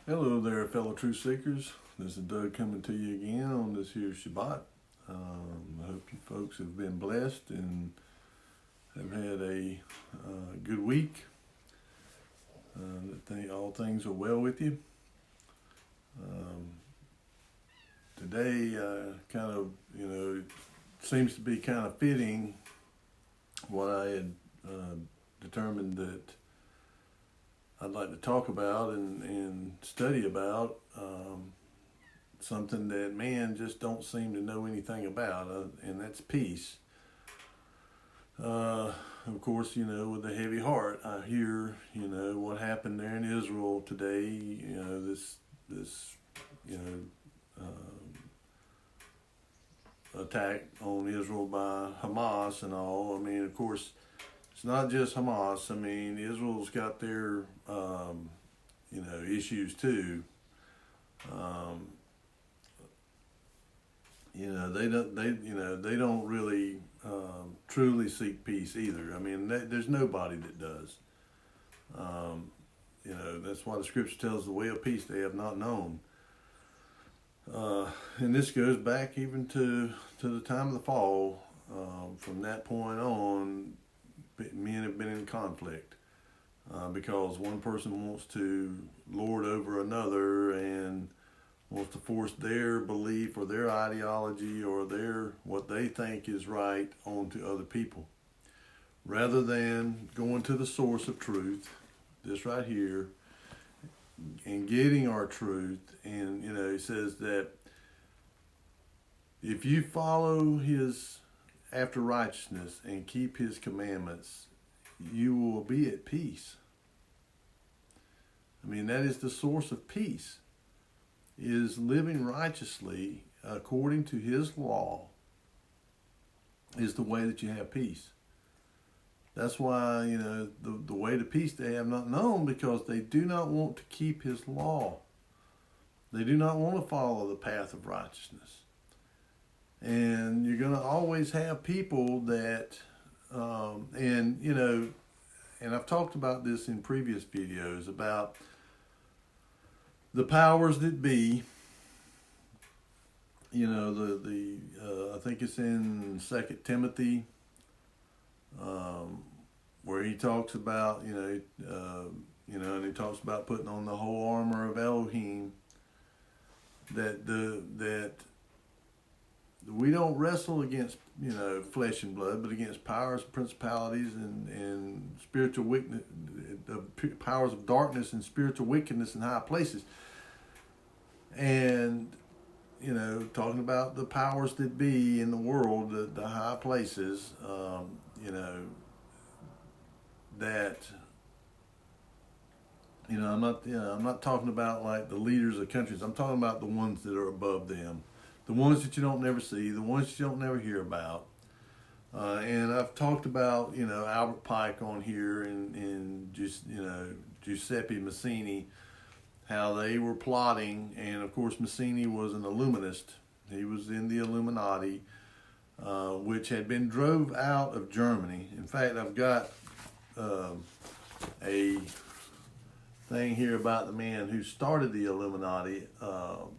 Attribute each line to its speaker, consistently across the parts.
Speaker 1: Hello there, fellow truth seekers. This is Doug coming to you again on this here Shabbat. I hope you folks have been blessed and have had a good week. All things are well with you. Today, seems to be kind of fitting what I had determined that I'd like to talk about and study about, something that man just don't seem to know anything about, and that's peace. Of course, with a heavy heart, I hear, what happened there in Israel today, this attack on Israel by Hamas and all. I mean, of course, it's not just Hamas. I mean, Israel's got their, issues too. They don't really truly seek peace either. I mean, there's nobody that does. That's why the scripture tells the way of peace they have not known. And this goes back even to the time of the fall. From that point on, men have been in conflict because one person wants to lord over another and wants to force their belief or their ideology or what they think is right onto other people, rather than going to the source of truth, this right here, and getting our truth. And he says that if you follow his after righteousness and keep his commandments, you will be at peace. I mean, that is the source of peace, is living righteously according to his law is the way that you have peace. That's why, the way to peace they have not known, because they do not want to keep his law. They do not want to follow the path of righteousness. And you're going to always have people that, and I've talked about this in previous videos about the powers that be. I think it's in 2 Timothy, where he talks about, and he talks about putting on the whole armor of Elohim, that we don't wrestle against, flesh and blood, but against powers, principalities, and spiritual wickedness, the powers of darkness and spiritual wickedness in high places. And, talking about the powers that be in the world, the high places, that, I'm not talking about like the leaders of countries. I'm talking about the ones that are above them. The ones that you don't never see, the ones that you don't never hear about. And I've talked about, Albert Pike on here and just, Giuseppe Mazzini, how they were plotting. And of course, Mazzini was an Illuminist. He was in the Illuminati, which had been drove out of Germany. In fact, I've got a thing here about the man who started the Illuminati,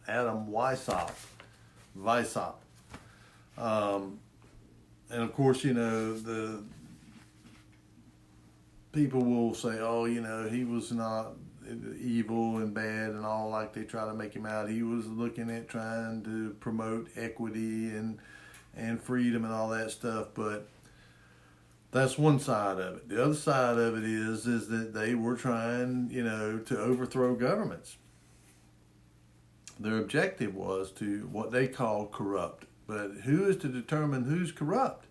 Speaker 1: Adam Weishaupt. And of course, the people will say, oh, he was not evil and bad and all, like they try to make him out. He was looking at trying to promote equity and freedom and all that stuff. But that's one side of it. The other side of it is that they were trying, to overthrow governments. Their objective was to what they call corrupt. But who is to determine who's corrupt?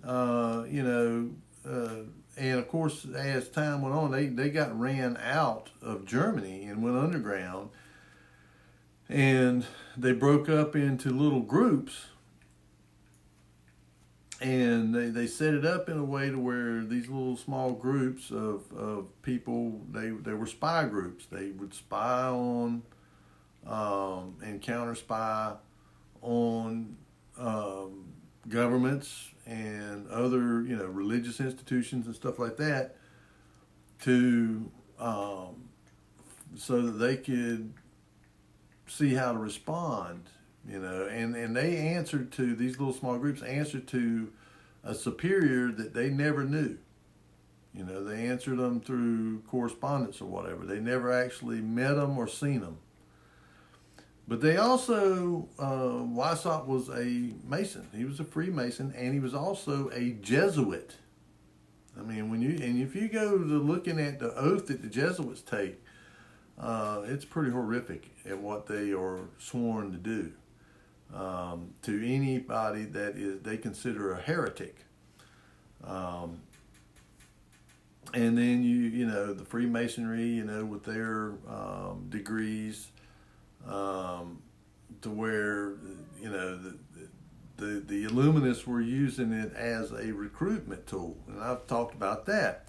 Speaker 1: And of course, as time went on, they got ran out of Germany and went underground. And they broke up into little groups. And they set it up in a way to where these little small groups of people, they were spy groups. They would spy on and counter spy on governments and other, religious institutions and stuff like that, to so that they could see how to respond, and they answered to, these little small groups answered to a superior that they never knew. They answered them through correspondence or whatever. They never actually met them or seen them. But they also, Wysop was a Mason. He was a Freemason, and he was also a Jesuit. I mean, if you go to looking at the oath that the Jesuits take, it's pretty horrific at what they are sworn to do to anybody that they consider a heretic. And then the Freemasonry, with their degrees, to where the Illuminists were using it as a recruitment tool, and I've talked about that.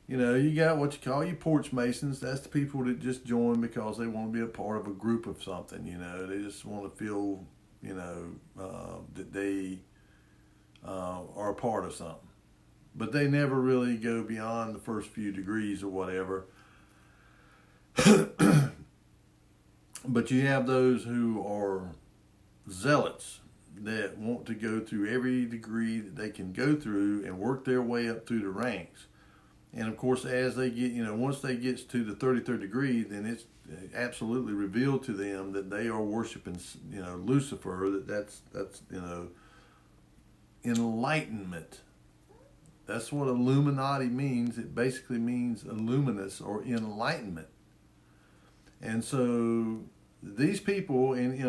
Speaker 1: You got what you call your porch masons. That's the people that just join because they want to be a part of a group of something. They just want to feel that they are a part of something. But they never really go beyond the first few degrees or whatever. But you have those who are zealots that want to go through every degree that they can go through and work their way up through the ranks. And of course, as they get, once they get to the 33rd degree, then it's absolutely revealed to them that they are worshiping, Lucifer. That's enlightenment. That's what Illuminati means. It basically means illuminous or enlightenment. And so these people, and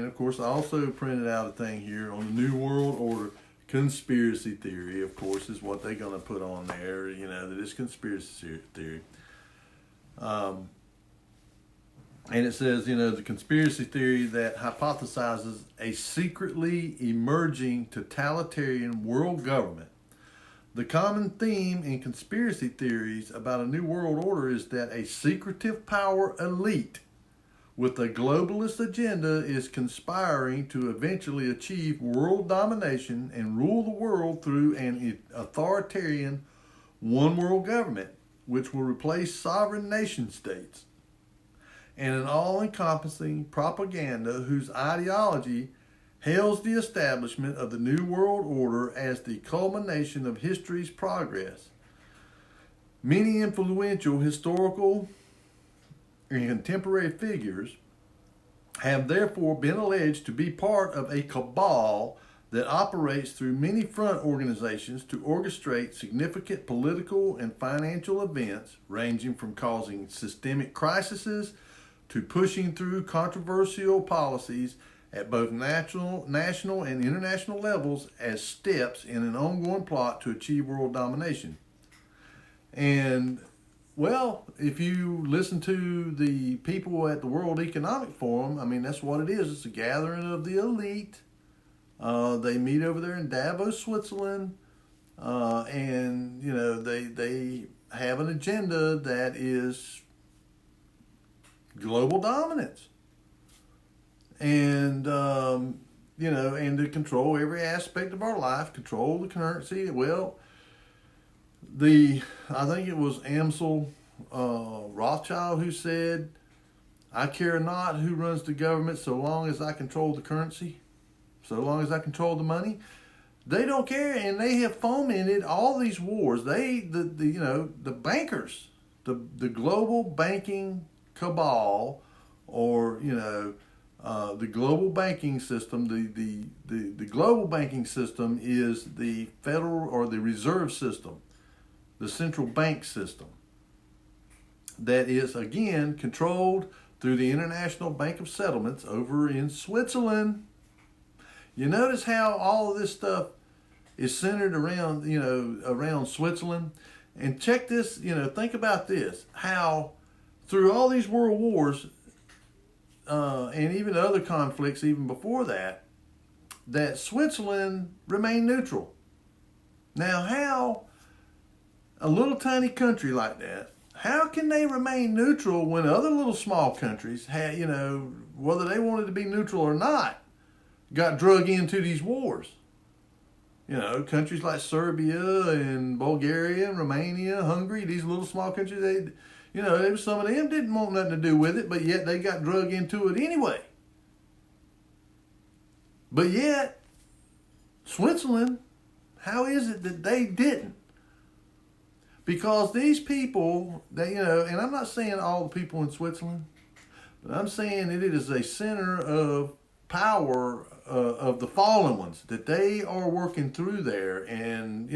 Speaker 1: of course I also printed out a thing here on the New World Order. Conspiracy theory, of course, is what they're going to put on there, that it's conspiracy theory. And it says, the conspiracy theory that hypothesizes a secretly emerging totalitarian world government. The common theme in conspiracy theories about a new world order is that a secretive power elite with a globalist agenda is conspiring to eventually achieve world domination and rule the world through an authoritarian one world government, which will replace sovereign nation states, and an all-encompassing propaganda whose ideology hails the establishment of the New World Order as the culmination of history's progress. Many influential historical and contemporary figures have therefore been alleged to be part of a cabal that operates through many front organizations to orchestrate significant political and financial events, ranging from causing systemic crises to pushing through controversial policies at both national and international levels as steps in an ongoing plot to achieve world domination. And well, if you listen to the people at the World Economic Forum, I mean, that's what it is. It's a gathering of the elite. They meet over there in Davos, Switzerland, and they have an agenda that is global dominance, and and to control every aspect of our life, control the currency. Well, I think it was Amsel Rothschild who said, "I care not who runs the government so long as I control the currency, so long as I control the money." They don't care, and they have fomented all these wars. The bankers, the global banking cabal, or the global banking system. The global banking system is the federal or the reserve system, the central bank system, that is again controlled through the International Bank of Settlements over in Switzerland. You notice how all of this stuff is centered around, around Switzerland. And check this, think about this, how through all these world wars, and even other conflicts even before that, that Switzerland remained neutral. Now, how a little tiny country like that, how can they remain neutral when other little small countries had, whether they wanted to be neutral or not, got drug into these wars? Countries like Serbia and Bulgaria and Romania, Hungary, these little small countries, There was some of them didn't want nothing to do with it, but yet they got drug into it anyway. But yet, Switzerland, how is it that they didn't? Because these people, and I'm not saying all the people in Switzerland, but I'm saying it is a center of power of the fallen ones, that they are working through there, and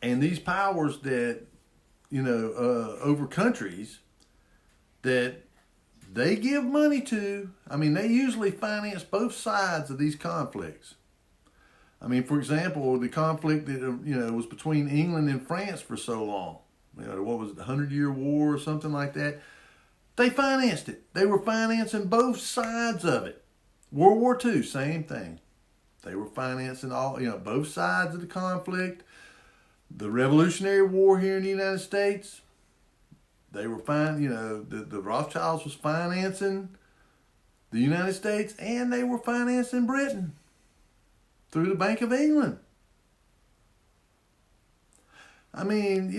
Speaker 1: and these powers that over countries that they give money to. I mean, they usually finance both sides of these conflicts. I mean, for example, the conflict that was between England and France for so long. What was it, the 100-Year War or something like that? They financed it. They were financing both sides of it. World War II, same thing. They were financing both sides of the conflict. The Revolutionary War here in the United States, they were the Rothschilds was financing the United States, and they were financing Britain through the Bank of England. I mean,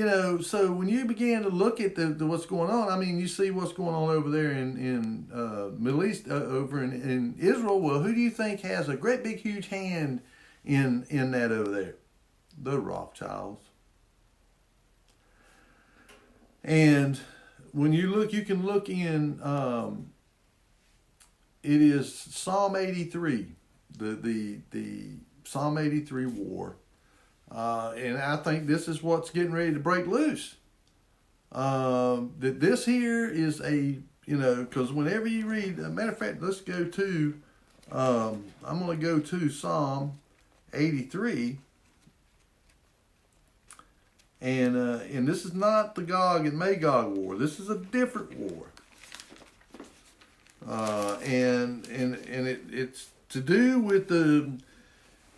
Speaker 1: so when you begin to look at what's going on, I mean, you see what's going on over there in Middle East, over in Israel. Well, who do you think has a great big huge hand in that over there? The Rothschilds. And when you look, you can look in, it is Psalm 83, the Psalm 83 war. And I think this is what's getting ready to break loose. That this here is because whenever you read, matter of fact, let's go to, I'm going to go to Psalm 83. And this is not the Gog and Magog war. This is a different war. And it's to do with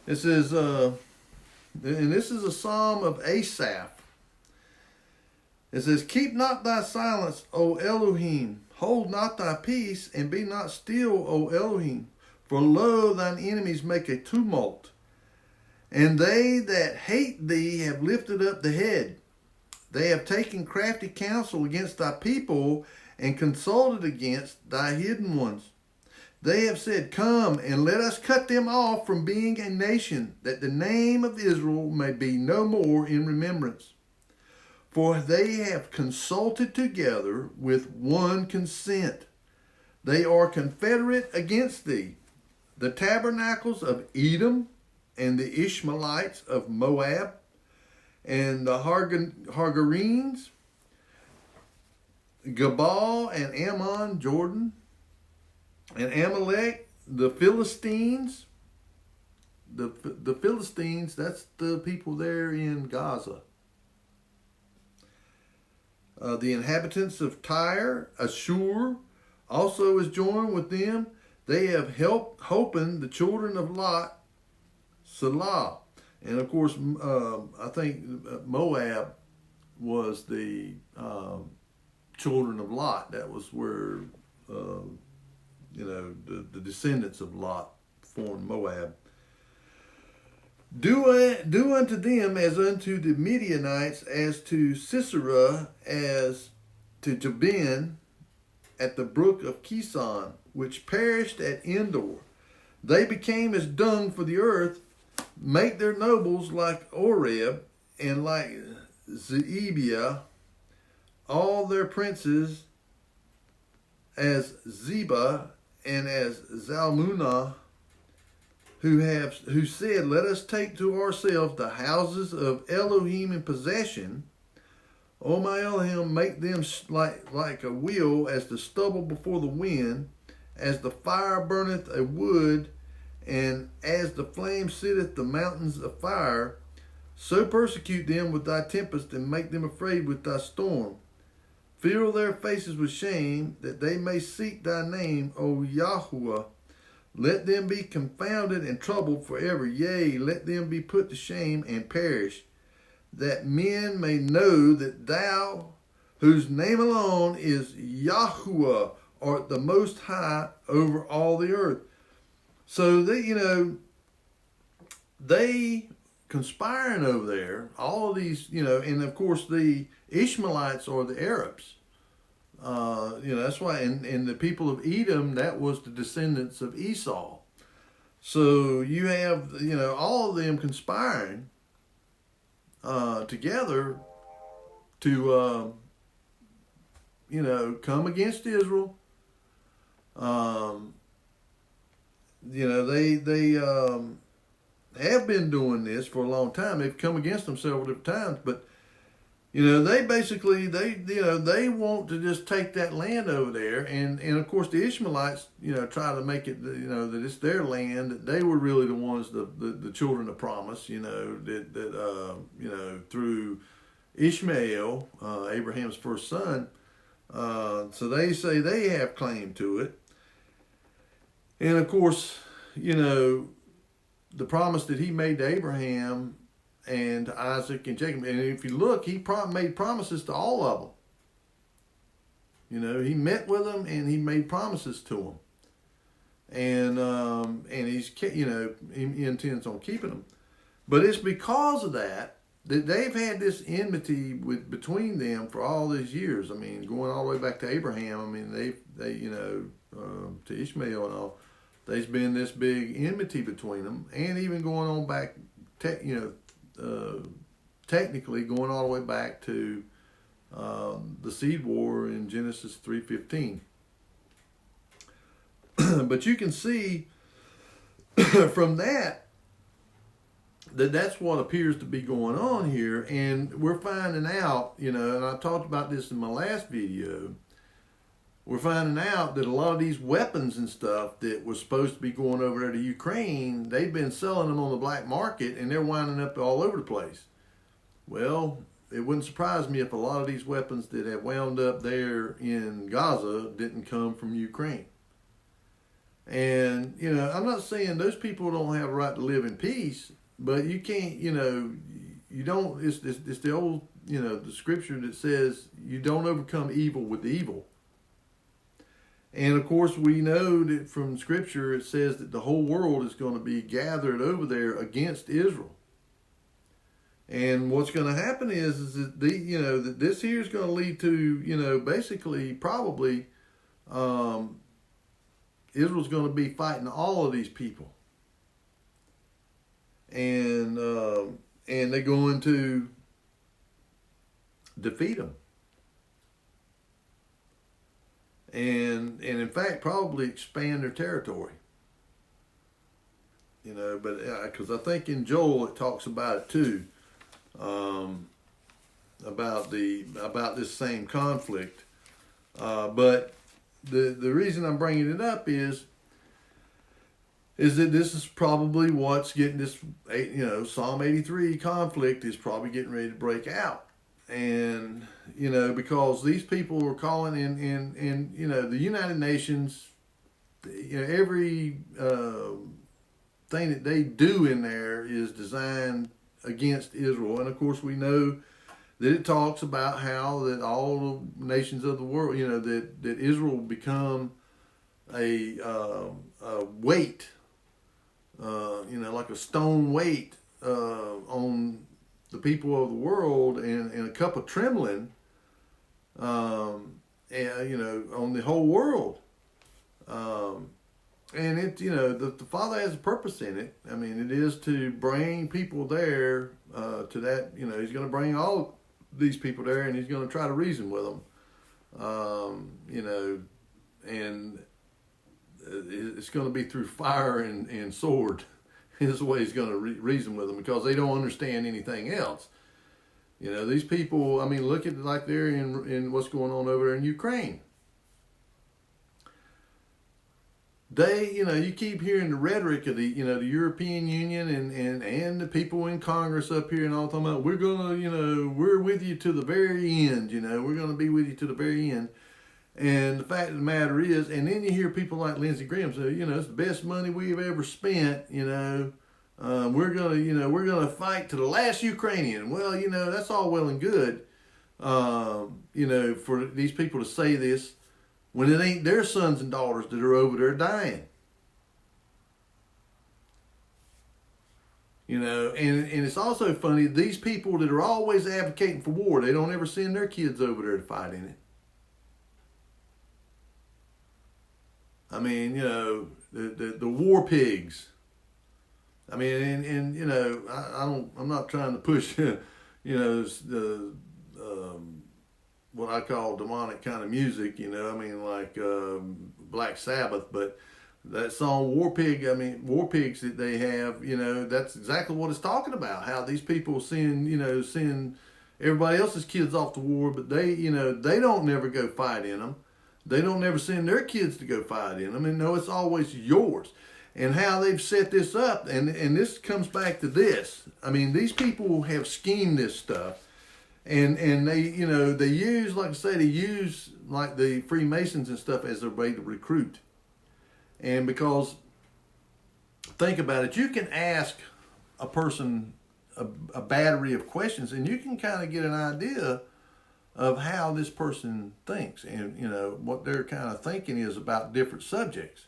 Speaker 1: it says, and this is a psalm of Asaph. It says, "Keep not thy silence, O Elohim. Hold not thy peace, and be not still, O Elohim. For lo, thine enemies make a tumult, and they that hate thee have lifted up the head. They have taken crafty counsel against thy people, and consulted against thy hidden ones. They have said, Come, and let us cut them off from being a nation, that the name of Israel may be no more in remembrance. For they have consulted together with one consent. They are confederate against thee. The tabernacles of Edom, and the Ishmaelites of Moab, and the Hagarenes, Gebal and Ammon, Jordan, and Amalek, the Philistines. The Philistines, that's the people there in Gaza. The inhabitants of Tyre, Ashur, also is joined with them. They have helped Hopan, the children of Lot, Salah. And of course, I think Moab was the children of Lot. That was where, the descendants of Lot formed Moab. Do unto them as unto the Midianites, as to Sisera, as to Jabin at the brook of Kison, which perished at Endor. They became as dung for the earth, make their nobles like Oreb and like Zeebiah, all their princes as Zebah and as Zalmunna, who said, Let us take to ourselves the houses of Elohim in possession. O my Elohim, make them like a wheel, as the stubble before the wind, as the fire burneth a wood, and as the flame sitteth the mountains of fire, so persecute them with thy tempest, and make them afraid with thy storm. Fill their faces with shame, that they may seek thy name, O Yahuwah. Let them be confounded and troubled forever. Yea, let them be put to shame and perish, that men may know that thou, whose name alone is Yahuwah, art the most high over all the earth. So they conspiring over there. All of these, and of course the Ishmaelites are the Arabs. That's why, and the people of Edom, that was the descendants of Esau. So you have, all of them conspiring together to, come against Israel. They have been doing this for a long time. They've come against them several different times, but they basically they want to just take that land over there, and of course the Ishmaelites try to make it that it's their land, that they were really the ones, the children of promise, that through Ishmael, Abraham's first son. So they say they have claim to it, and of course the promise that he made to Abraham and to Isaac and Jacob. And if you look, he made promises to all of them. He met with them and he made promises to them. And he's, he intends on keeping them. But it's because of that they've had this enmity between them for all these years. I mean, going all the way back to Abraham. I mean, they to Ishmael and all. There's been this big enmity between them, and even going on back, technically going all the way back to the seed war in Genesis 3:15. But you can see from that's what appears to be going on here, and we're finding out, and I talked about this in my last video. We're finding out that a lot of these weapons and stuff that was supposed to be going over there to Ukraine, they've been selling them on the black market, and they're winding up all over the place. Well, it wouldn't surprise me if a lot of these weapons that have wound up there in Gaza didn't come from Ukraine. And, I'm not saying those people don't have a right to live in peace, but you can't, you don't, it's the old, the scripture that says you don't overcome evil with evil. And of course, we know that from Scripture it says that the whole world is going to be gathered over there against Israel. And what's going to happen is that that this here is going to lead to basically probably Israel's going to be fighting all of these people, and they're going to defeat them. And in fact, probably expand their territory. But because I think in Joel it talks about it too, about this same conflict. But the reason I'm bringing it up is that this is probably what's getting this, Psalm 83 conflict is probably getting ready to break out. And, because these people were calling in the United Nations, every thing that they do in there is designed against Israel. And of course we know that it talks about how that all the nations of the world, that Israel will become a weight, like a stone weight on the people of the world, and a cup of trembling, on the whole world. And it, the Father has a purpose in it. I mean, it is to bring people there to that. He's going to bring all these people there, and he's going to try to reason with them. And it's going to be through fire and sword. Is the way he's going to reason with them, because they don't understand anything else. These people, I mean, look at like they're in what's going on over there in Ukraine. They, you keep hearing the rhetoric of the, the European Union and the people in Congress up here and all talking about, we're going to, we're with you to the very end, we're going to be with you to the very end. And the fact of the matter is, and then you hear people like Lindsey Graham say, it's the best money we've ever spent, we're gonna fight to the last Ukrainian. Well, that's all well and good, for these people to say this when it ain't their sons and daughters that are over there dying. And it's also funny, these people that are always advocating for war, they don't ever send their kids over there to fight in it. I mean, the war pigs. I mean, I'm not trying to push, the what I call demonic kind of music, I mean, like Black Sabbath, but that song War Pigs that they have, that's exactly what it's talking about. How these people send everybody else's kids off to war, but they don't never go fight in them. They don't never send their kids to go fight in them. And no, it's always yours. And how they've set this up, and this comes back to this. I mean, these people have schemed this stuff. And they they use, like I say, like the Freemasons and stuff as a way to recruit. And because, think about it, you can ask a person a battery of questions, and you can kind of get an idea of how this person thinks, and what their kind of thinking is about different subjects.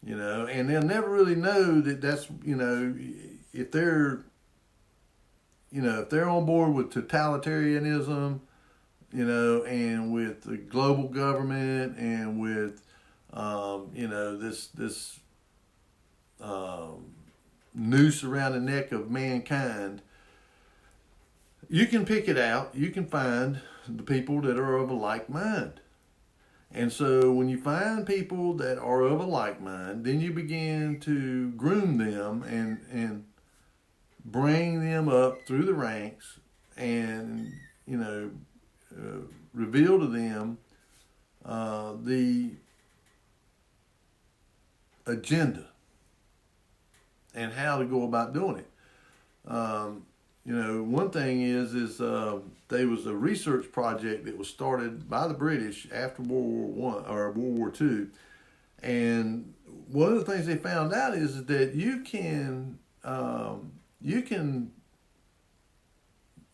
Speaker 1: And they'll never really know that's if they're if they're on board with totalitarianism, and with the global government, and with, this noose around the neck of mankind, you can pick it out. You can find the people that are of a like mind. And so when you find people that are of a like mind, then you begin to groom them and bring them up through the ranks, and reveal to them the agenda and how to go about doing it. One thing is there was a research project that was started by the British after World War I or World War II, and one of the things they found out is that you can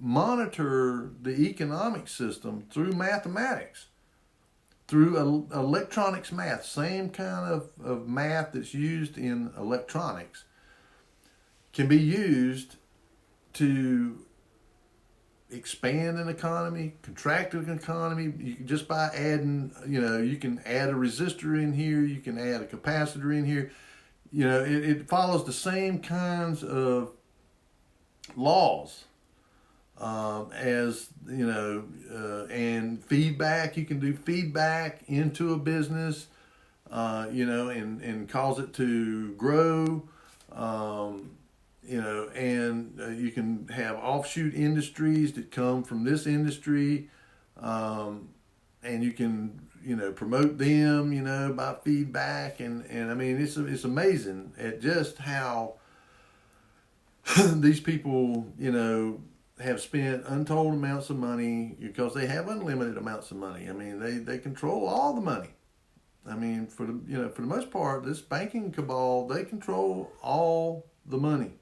Speaker 1: monitor the economic system through mathematics, through electronics math, same kind of math that's used in electronics, can be used to expand an economy, contract an economy, just by adding, you can add a resistor in here, you can add a capacitor in here. It follows the same kinds of laws as, and feedback. You can do feedback into a business, and cause it to grow. And you can have offshoot industries that come from this industry, and you can, promote them, by feedback. And I mean, it's amazing at just how these people, have spent untold amounts of money because they have unlimited amounts of money. I mean, they control all the money. I mean, for the most part, this banking cabal, they control all the money.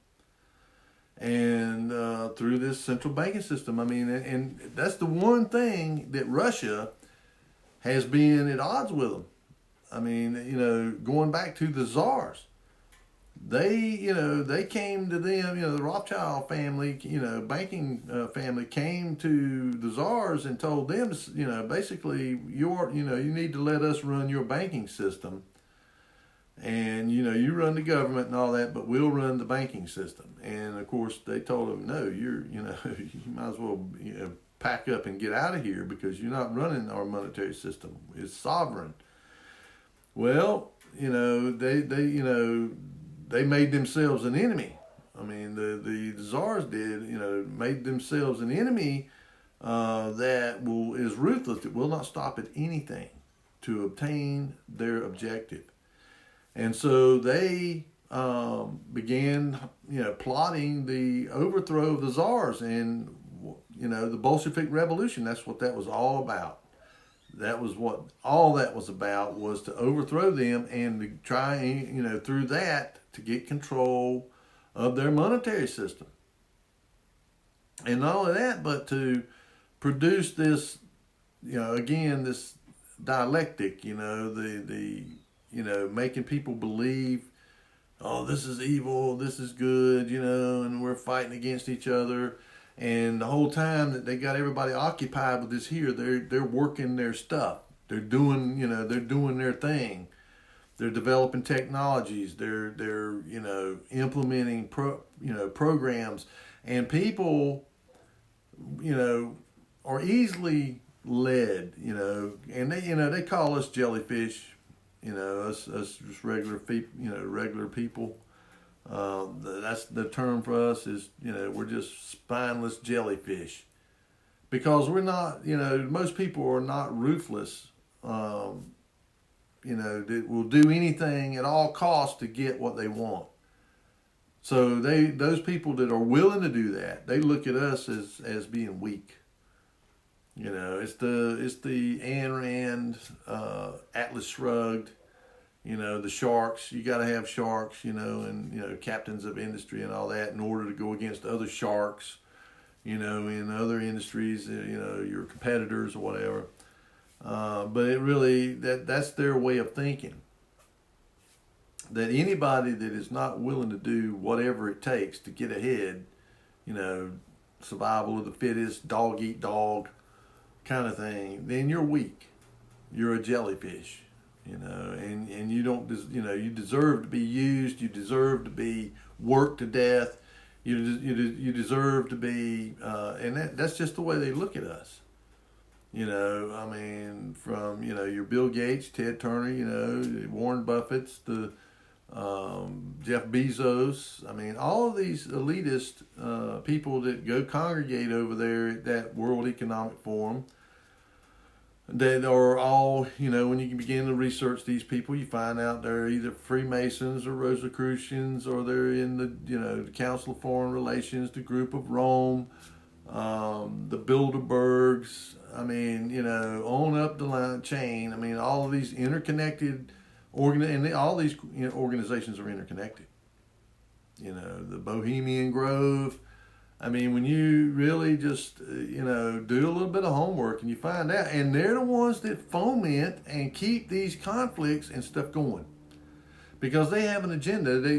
Speaker 1: And through this central banking system, I mean, and that's the one thing that Russia has been at odds with them. I mean, going back to the czars, they came to them, the Rothschild family, banking family came to the czars and told them, basically, you need to let us run your banking system. And, you run the government and all that, but we'll run the banking system. And, of course, they told them, no, you might as well pack up and get out of here because you're not running our monetary system. It's sovereign. Well, they made themselves an enemy. I mean, the czars did, made themselves an enemy that is ruthless, that will not stop at anything to obtain their objective. And so they began, plotting the overthrow of the czars and, the Bolshevik Revolution. That's what that was all about. That was what all that was about, was to overthrow them and to try, through that to get control of their monetary system. And not only that, but to produce this, again, this dialectic, making people believe oh, this is evil, this is good, and we're fighting against each other. And the whole time that they got everybody occupied with this here, they're working their stuff. They're doing, they're doing their thing. They're developing technologies. They're implementing programs, and people, are easily led, and they call us jellyfish, us just regular regular people. That's the term for us is, we're just spineless jellyfish, because we're not, most people are not ruthless, that will do anything at all costs to get what they want. So those people that are willing to do that, they look at us as being weak. It's the Ayn Rand, Atlas Shrugged, the sharks. You got to have sharks, and captains of industry and all that in order to go against other sharks, in other industries, your competitors or whatever. But it really, that's their way of thinking. That anybody that is not willing to do whatever it takes to get ahead, survival of the fittest, dog eat dog kind of thing, then you're weak. You're a jellyfish, and you don't, you deserve to be used. You deserve to be worked to death. You deserve to be, and that's just the way they look at us. From, your Bill Gates, Ted Turner, Warren Buffett's, the Jeff Bezos. All of these elitist people that go congregate over there at that World Economic Forum, that are all, when you begin to research these people, you find out they're either Freemasons or Rosicrucians, or they're in the Council of Foreign Relations, the Group of Rome, the Bilderbergs. On up the line chain. All of these interconnected all these organizations are interconnected. The Bohemian Grove. When you really just, do a little bit of homework and you find out, and they're the ones that foment and keep these conflicts and stuff going, because they have an agenda. They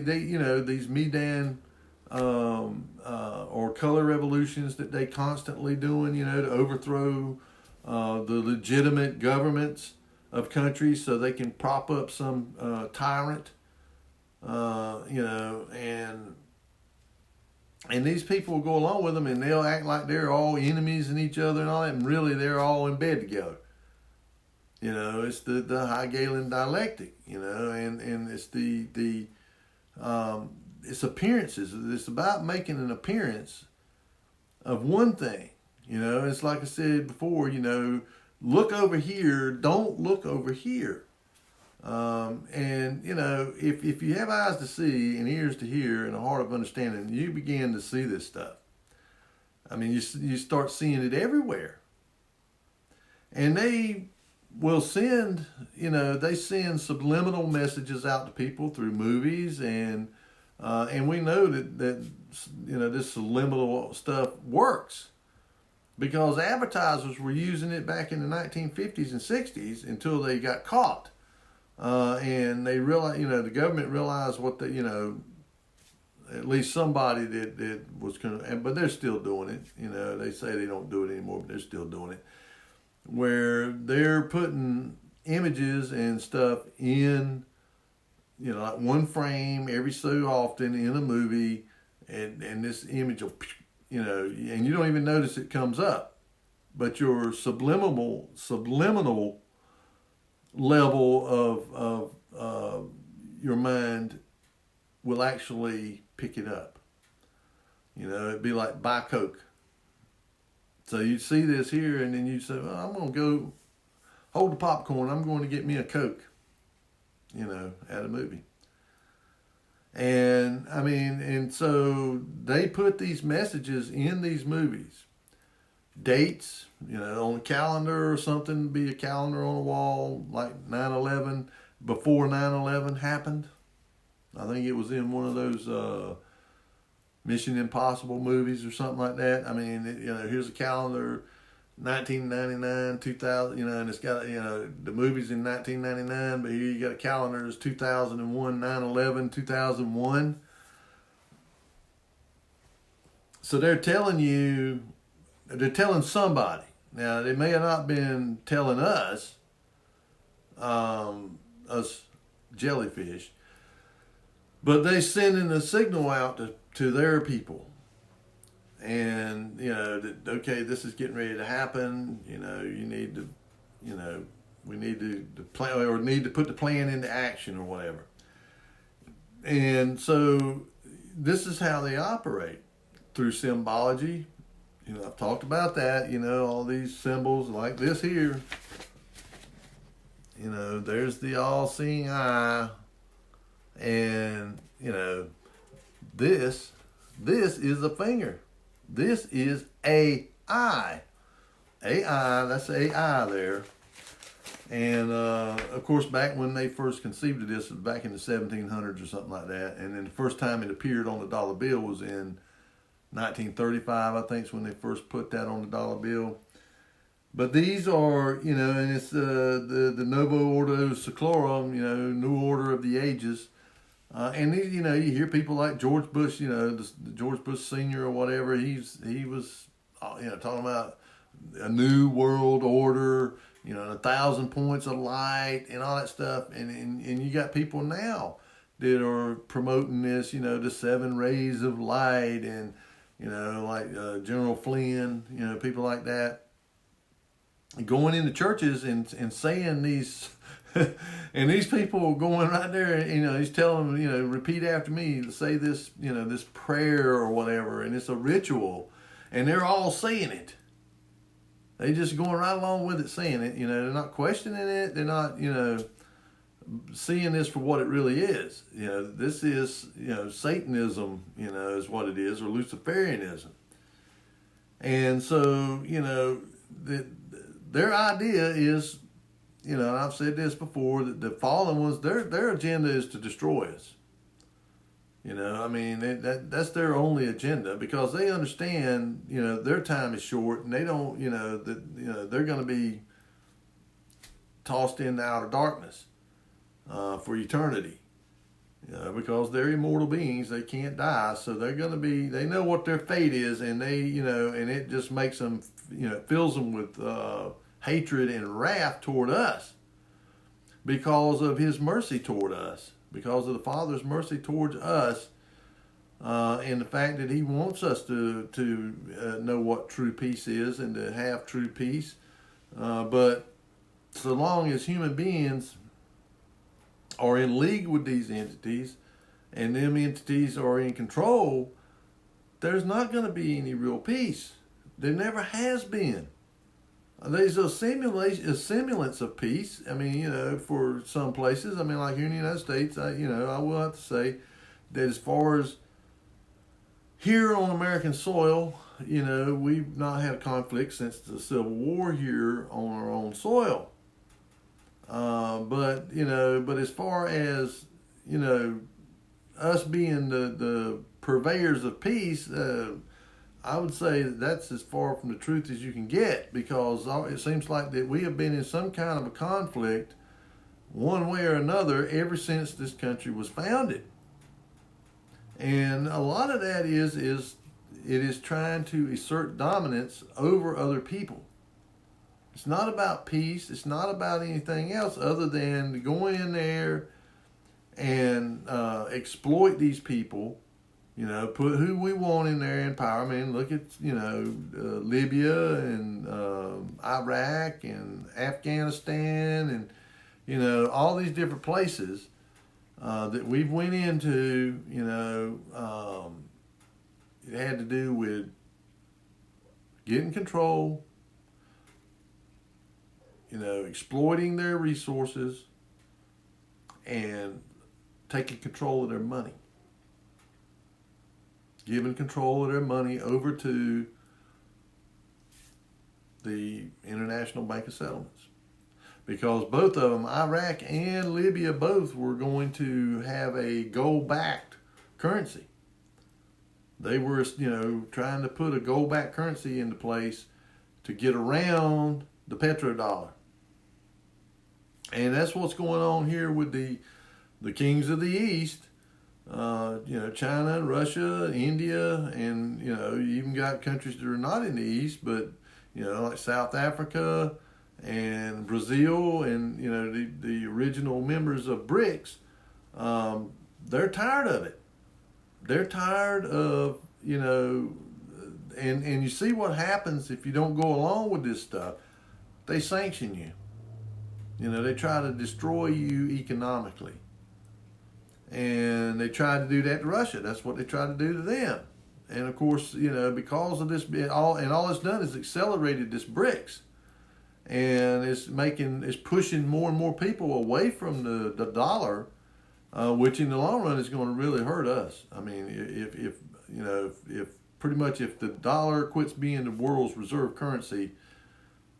Speaker 1: these Medan or color revolutions that they constantly doing, to overthrow the legitimate governments of countries so they can prop up some tyrant, and these people will go along with them, and they'll act like they're all enemies in each other and all that, and really they're all in bed together. It's the Hegelian dialectic, and it's it's appearances. It's about making an appearance of one thing. It's like I said before, look over here, don't look over here. If you have eyes to see and ears to hear and a heart of understanding, you begin to see this stuff. You start seeing it everywhere. And they will send, they send subliminal messages out to people through movies, and we know that this subliminal stuff works, because advertisers were using it back in the 1950s and 60s until they got caught. And they realized, the government realized what at least somebody that was but they're still doing it. They say they don't do it anymore, but they're still doing it, where they're putting images and stuff in, like one frame every so often in a movie, and this image will, and you don't even notice it comes up, but your subliminal level of your mind will actually pick it up. It'd be like buy Coke. So you see this here, and then you say, well, I'm going to go hold the popcorn. I'm going to get me a Coke, at a movie. And so they put these messages in these movies. Dates, on a calendar or something, be a calendar on a wall, like 9/11, before 9/11 happened. I think it was in one of those Mission Impossible movies or something like that. Here's a calendar, 1999, 2000, and it's got, the movie's in 1999, but here you got a calendar, it's 2001, 9/11, 2001. So they're telling somebody. Now, they may have not been telling us jellyfish, but they sending a signal out to their people. And, that, okay, this is getting ready to happen. You need to, we need to plan, or need to put the plan into action or whatever. And so this is how they operate, through symbology. I've talked about that, all these symbols like this here. There's the all-seeing eye. And, this is a finger. This is AI. AI, that's AI there. And, of course, back when they first conceived of this, it was back in the 1700s or something like that. And then the first time it appeared on the dollar bill was in 1935, I think, is when they first put that on the dollar bill. But these are, and it's the Novo Ordo Seclorum, New Order of the Ages. And these, you hear people like George Bush, the George Bush Sr. or whatever. He was, talking about a new world order, 1,000 points of light and all that stuff. And you got people now that are promoting this, the 7 rays of light, and like General Flynn, people like that, going into churches and saying these. And these people going right there, he's telling them, repeat after me, say this, this prayer or whatever, and it's a ritual, and they're all saying it. They just going right along with it, saying it. They're not questioning it. They're not, seeing this for what it really is. This is, Satanism, is what it is, or Luciferianism. And so, their idea is, I've said this before, that the fallen ones, their agenda is to destroy us. That's their only agenda, because they understand, their time is short, and they don't, they're going to be tossed into outer darkness for eternity. Because they're immortal beings, they can't die, so they're going to be, they know what their fate is, and they, and it just makes them, fills them with hatred and wrath toward us, because of his mercy toward us, because of the Father's mercy towards us, and the fact that he wants us to know what true peace is and to have true peace. But so long as human beings are in league with these entities, and them entities are in control, there's not going to be any real peace. There never has been. There's a semblance of peace. For some places, like here in the United States, I will have to say that as far as here on American soil, we've not had a conflict since the Civil War here on our own soil. But as far as, us being the purveyors of peace, I would say that's as far from the truth as you can get, because it seems like that we have been in some kind of a conflict one way or another ever since this country was founded. And a lot of that is it is trying to assert dominance over other people. It's not about peace. It's not about anything else other than to go in there and exploit these people. Put who we want in there in power. Look at, Libya and Iraq and Afghanistan and, all these different places that we've went into, it had to do with getting control, exploiting their resources, and taking control of their money. Giving control of their money over to the International Bank of Settlements. Because both of them, Iraq and Libya, both were going to have a gold-backed currency. They were, trying to put a gold-backed currency into place to get around the petrodollar. And that's what's going on here with the kings of the East. China, Russia, India, and, you even got countries that are not in the East, but, like South Africa and Brazil and, the original members of BRICS, they're tired of it. They're tired of, and you see what happens if you don't go along with this stuff. They sanction you. They try to destroy you economically. And they tried to do that to Russia. That's what they tried to do to them. And of course, because of this, all it's done is accelerated this BRICS. And it's pushing more and more people away from the dollar, which in the long run is going to really hurt us. I mean, if pretty much if the dollar quits being the world's reserve currency,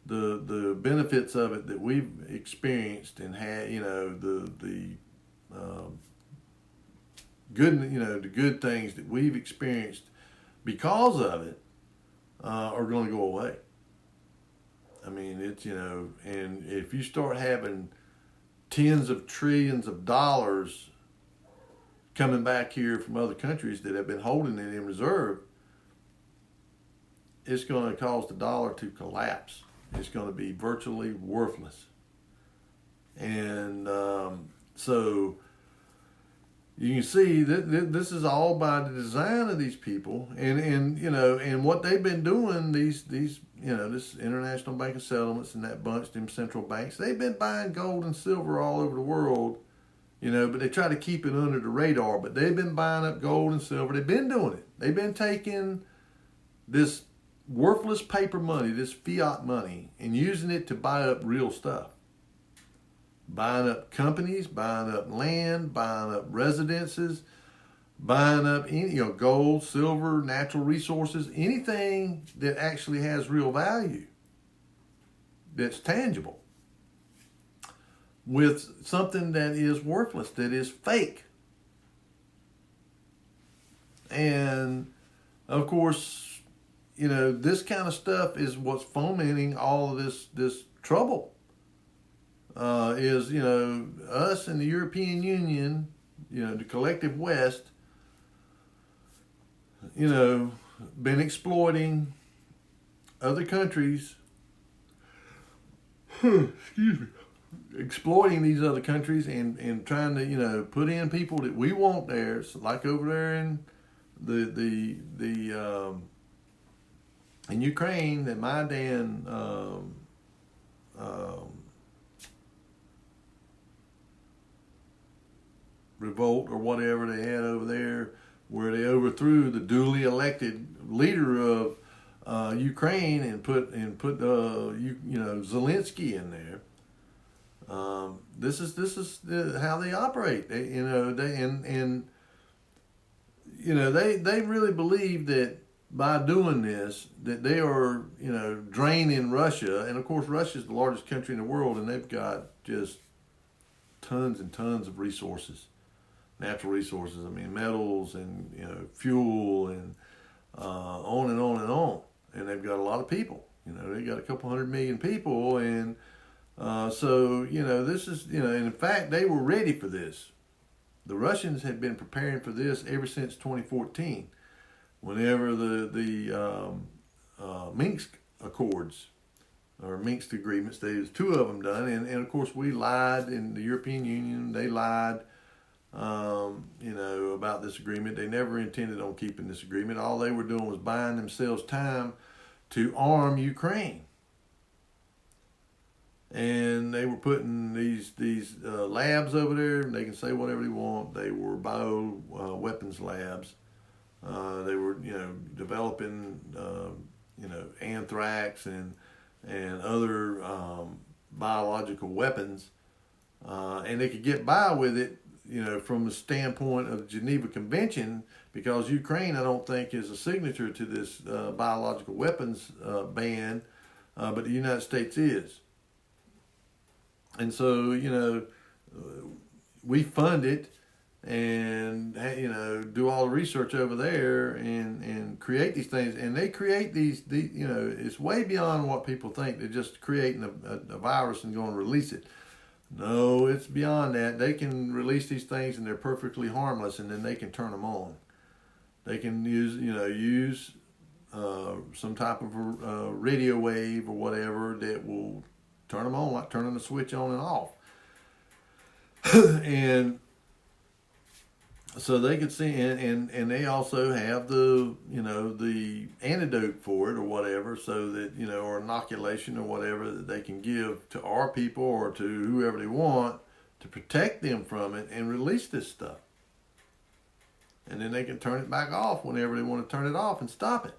Speaker 1: the benefits of it that we've experienced and had, the good things that we've experienced because of it are going to go away. I mean, it's, and if you start having tens of trillions of dollars coming back here from other countries that have been holding it in reserve, it's going to cause the dollar to collapse. It's going to be virtually worthless. And so you can see that this is all by the design of these people, and what they've been doing. These this International Bank of Settlements and that bunch, them central banks, they've been buying gold and silver all over the world, but they try to keep it under the radar. But they've been buying up gold and silver. They've been doing it. They've been taking this worthless paper money, this fiat money, and using it to buy up real stuff. Buying up companies, buying up land, buying up residences, buying up any, gold, silver, natural resources, anything that actually has real value, that's tangible, with something that is worthless, that is fake. And of course, this kind of stuff is what's fomenting all of this trouble. Is us in the European Union, the collective West, been exploiting other countries, excuse me, exploiting these other countries and trying to put in people that we want there, so like over there in in Ukraine, that Maidan revolt or whatever they had over there, where they overthrew the duly elected leader of Ukraine and put Zelensky in there. This is how they operate. They really believe that by doing this, that they are draining Russia. And of course, Russia is the largest country in the world, and they've got just tons and tons of resources. Natural resources, metals and fuel and on and on and on. And they've got a lot of people. They got a couple 100 million people, and so this is and in fact they were ready for this. The Russians had been preparing for this ever since 2014, whenever the Minsk Accords or Minsk agreements. There's two of them done, and of course we lied in the European Union. They lied. About this agreement. They never intended on keeping this agreement. All they were doing was buying themselves time to arm Ukraine. And they were putting these labs over there, and they can say whatever they want. They were bio weapons labs. They were developing anthrax and other biological weapons, and they could get by with it. From the standpoint of the Geneva Convention, because Ukraine, I don't think, is a signature to this biological weapons ban, but the United States is. And so, we fund it, and do all the research over there and create these things. And they create these it's way beyond what people think. They're just creating a virus and going to release it. No, it's beyond that. They can release these things and they're perfectly harmless, and then they can turn them on. They can use some type of radio wave or whatever that will turn them on, like turning the switch on and off. And so they could see, and they also have the antidote for it or whatever, so that or inoculation or whatever that they can give to our people or to whoever they want to protect them from it and release this stuff. And then they can turn it back off whenever they want to turn it off and stop it.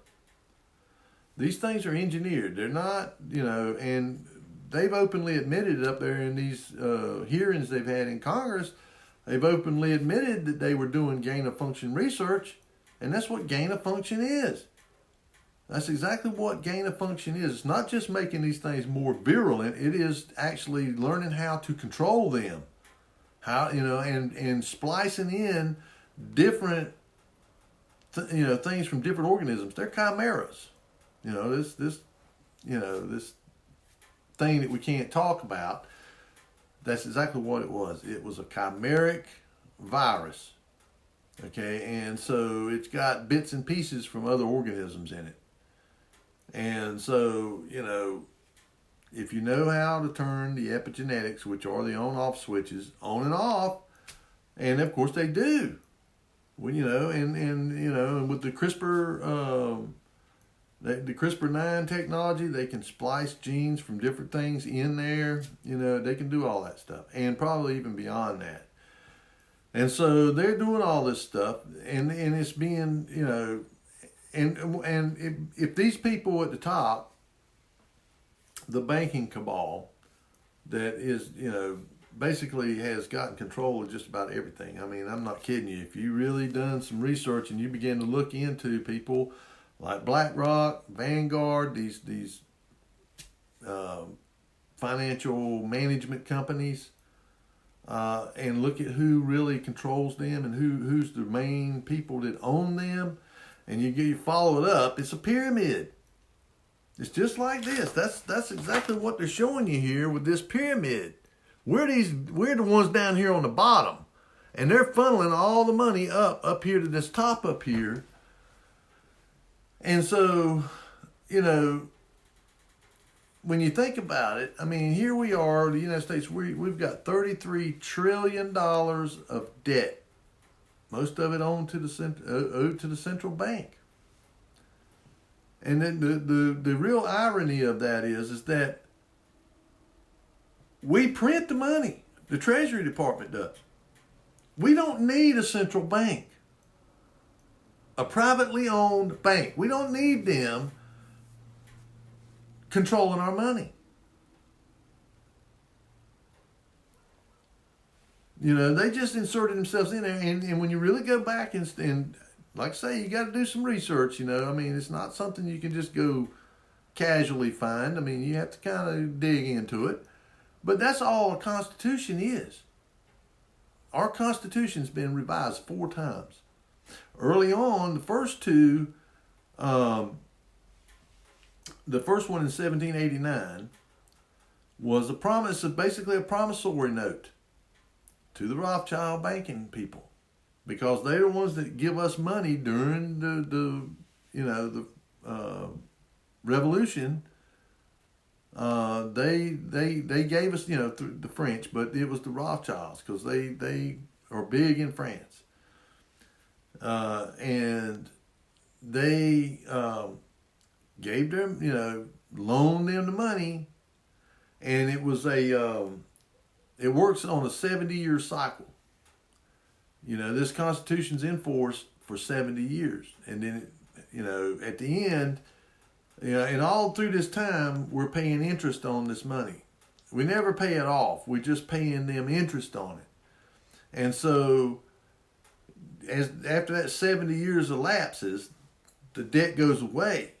Speaker 1: These things are engineered. They're not, and they've openly admitted it up there in these hearings they've had in Congress. They've openly admitted that they were doing gain-of-function research, and that's what gain-of-function is. That's exactly what gain-of-function is. It's not just making these things more virulent. It is actually learning how to control them, and splicing in different, things from different organisms. They're chimeras. This thing that we can't talk about. That's exactly what it was. It was a chimeric virus. Okay, and so it's got bits and pieces from other organisms in it. And so, if you know how to turn the epigenetics, which are the on-off switches, on and off, and of course they do. When and with the CRISPR, the CRISPR-9 technology, they can splice genes from different things in there. They can do all that stuff, and probably even beyond that. And so they're doing all this stuff, and it's being, and if these people at the top, the banking cabal, that is, basically has gotten control of just about everything. I mean, I'm not kidding you. If you really done some research and you begin to look into people like BlackRock, Vanguard, these financial management companies, and look at who really controls them and who's the main people that own them, and you follow it up, it's a pyramid. It's just like this. That's exactly what they're showing you here with this pyramid. We're the ones down here on the bottom, and they're funneling all the money up here to this top up here. And so, when you think about it, I mean, here we are, the United States, we've got $33 trillion of debt. Most of it owed to the central bank. And then the real irony of that is that we print the money. The Treasury Department does. We don't need a central bank. A privately owned bank. We don't need them controlling our money. They just inserted themselves in there. And when you really go back and like I say, you got to do some research, I mean, it's not something you can just go casually find. I mean, you have to kind of dig into it. But that's all a Constitution is. Our Constitution's been revised 4 times. Early on, the first two, the first one in 1789 was a promise of basically a promissory note to the Rothschild banking people, because they're the ones that give us money during the Revolution. They gave us, through the French, but it was the Rothschilds, because they are big in France. And they gave them, loaned them the money, and it was it works on a 70-year cycle. This Constitution's in force for 70 years, and then, at the end, and all through this time, we're paying interest on this money. We never pay it off. We're just paying them interest on it. And so, after that 70 years elapses, the debt goes away.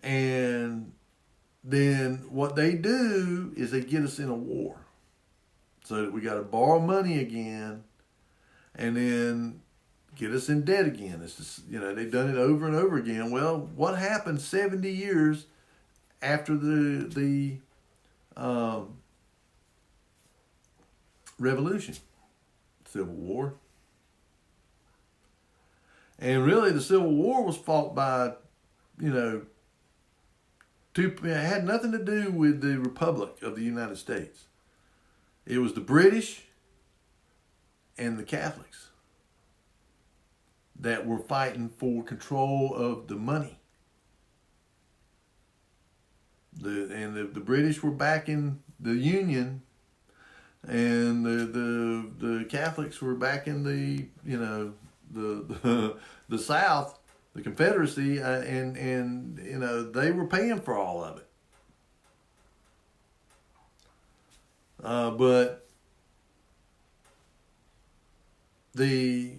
Speaker 1: And then what they do is they get us in a war. so that we got to borrow money again, and then get us in debt again. It's just, they've done it over and over again. Well, what happened 70 years after the Revolution, Civil War? And really, the Civil War was fought by, it had nothing to do with the Republic of the United States. It was the British and the Catholics that were fighting for control of the money. The British were backing the Union, and the Catholics were backing the South, the Confederacy, and they were paying for all of it. But the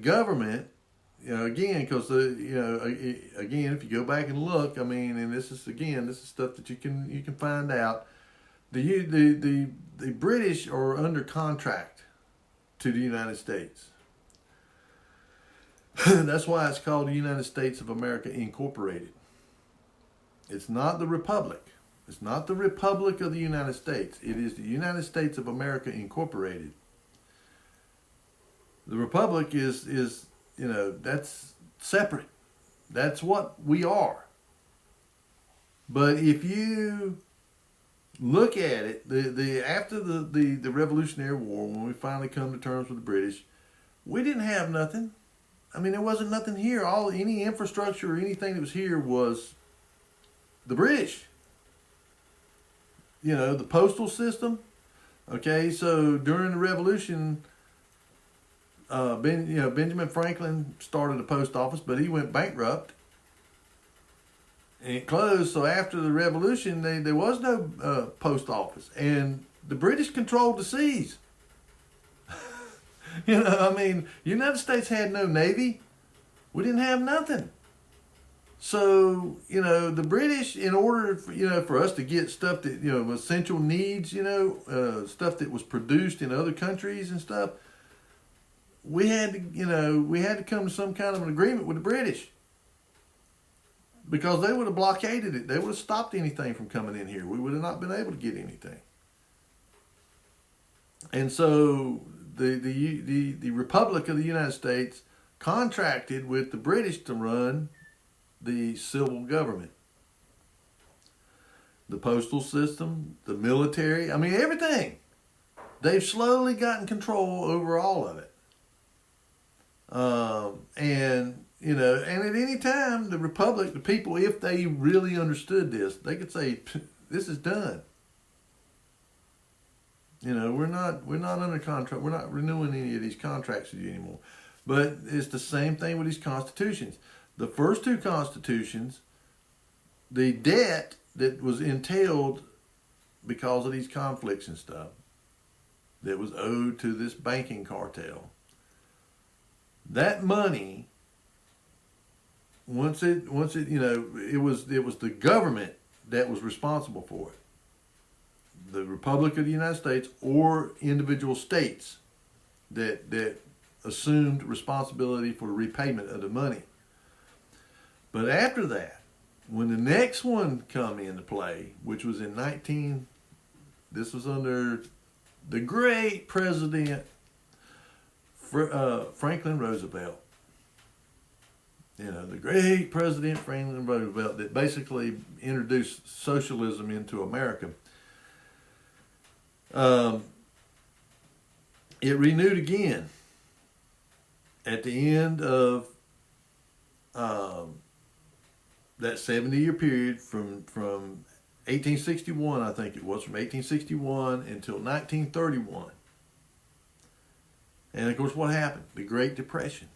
Speaker 1: government, again, because again, if you go back and look, and this is stuff that you can find out. The British are under contract to the United States. That's why it's called the United States of America Incorporated. It's not the Republic. It's not the Republic of the United States. It is the United States of America Incorporated. The Republic is that's separate. That's what we are. But if you look at it, after the Revolutionary War, when we finally come to terms with the British, we didn't have nothing. There wasn't nothing here. Any infrastructure or anything that was here was the British. The postal system. Okay, so during the Revolution, Benjamin Franklin started a post office, but he went bankrupt, and it closed. So after the Revolution, there was no post office, and the British controlled the seas. United States had no navy. We didn't have nothing. So, the British, in order for us to get stuff that, essential needs, stuff that was produced in other countries and stuff, we had to come to some kind of an agreement with the British. Because they would have blockaded it. They would have stopped anything from coming in here. We would have not been able to get anything. And so the Republic of the United States contracted with the British to run the civil government, the postal system, the military. Everything. They've slowly gotten control over all of it. And at any time, the Republic, the people, if they really understood this, they could say, "This is done. We're not under contract. We're not renewing any of these contracts with you anymore." But it's the same thing with these constitutions. The first two constitutions, the debt that was entailed because of these conflicts and stuff, that was owed to this banking cartel, that money, it was the government that was responsible for it. The Republic of the United States or individual states that assumed responsibility for repayment of the money. But after that, when the next one come into play, which was in this was under the great President Franklin Roosevelt. The great President Franklin Roosevelt that basically introduced socialism into America. It renewed again at the end of that 70-year period from 1861, I think it was, from 1861 until 1931. And of course, what happened? The Great Depression.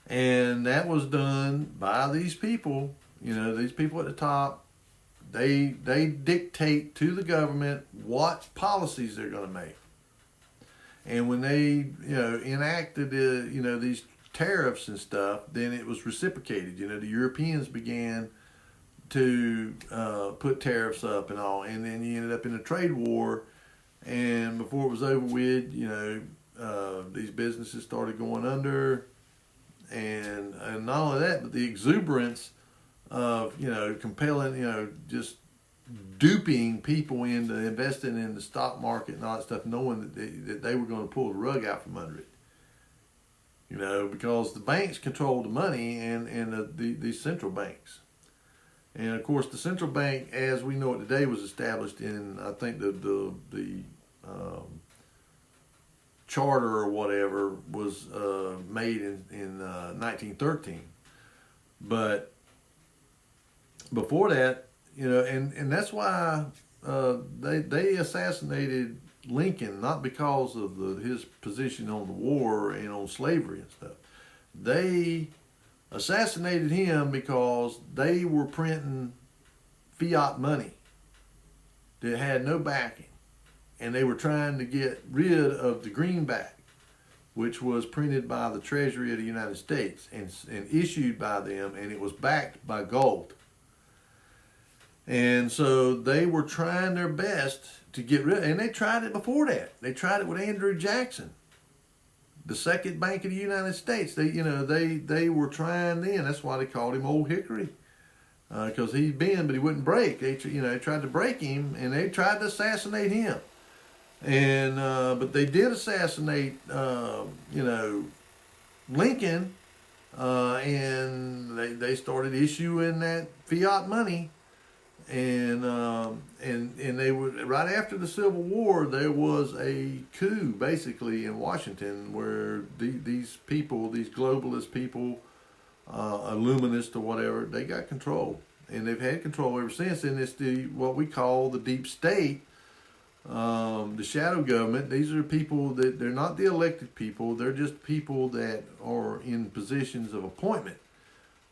Speaker 1: And that was done by these people, these people at the top. They dictate to the government what policies they're going to make. And when they, enacted, these tariffs and stuff, then it was reciprocated. The Europeans began to put tariffs up and all, and then you ended up in a trade war, and before it was over with, these businesses started going under, and not only that, but the exuberance of compelling, just duping people into investing in the stock market and all that stuff, knowing that they were going to pull the rug out from under it. Because the banks controlled the money and these central banks. And of course, the central bank, as we know it today, was established in, I think, the charter or whatever was made in 1913. But before that, and that's why they assassinated Lincoln, not because of his position on the war and on slavery and stuff. They assassinated him because they were printing fiat money that had no backing, and they were trying to get rid of the greenback, which was printed by the Treasury of the United States and issued by them, and it was backed by gold. And so they were trying their best to get rid of it, and they tried it before that. They tried it with Andrew Jackson, the Second Bank of the United States. They were trying then. That's why they called him Old Hickory, because he'd bend but he wouldn't break. They tried to break him, and they tried to assassinate him. And but they did assassinate Lincoln, and they started issuing that fiat money. And they would, right after the Civil War, there was a coup basically in Washington where these people, these globalist people, illuminists or whatever, they got control, and they've had control ever since. And it's what we call the deep state, the shadow government. These are people that they're not the elected people; they're just people that are in positions of appointment.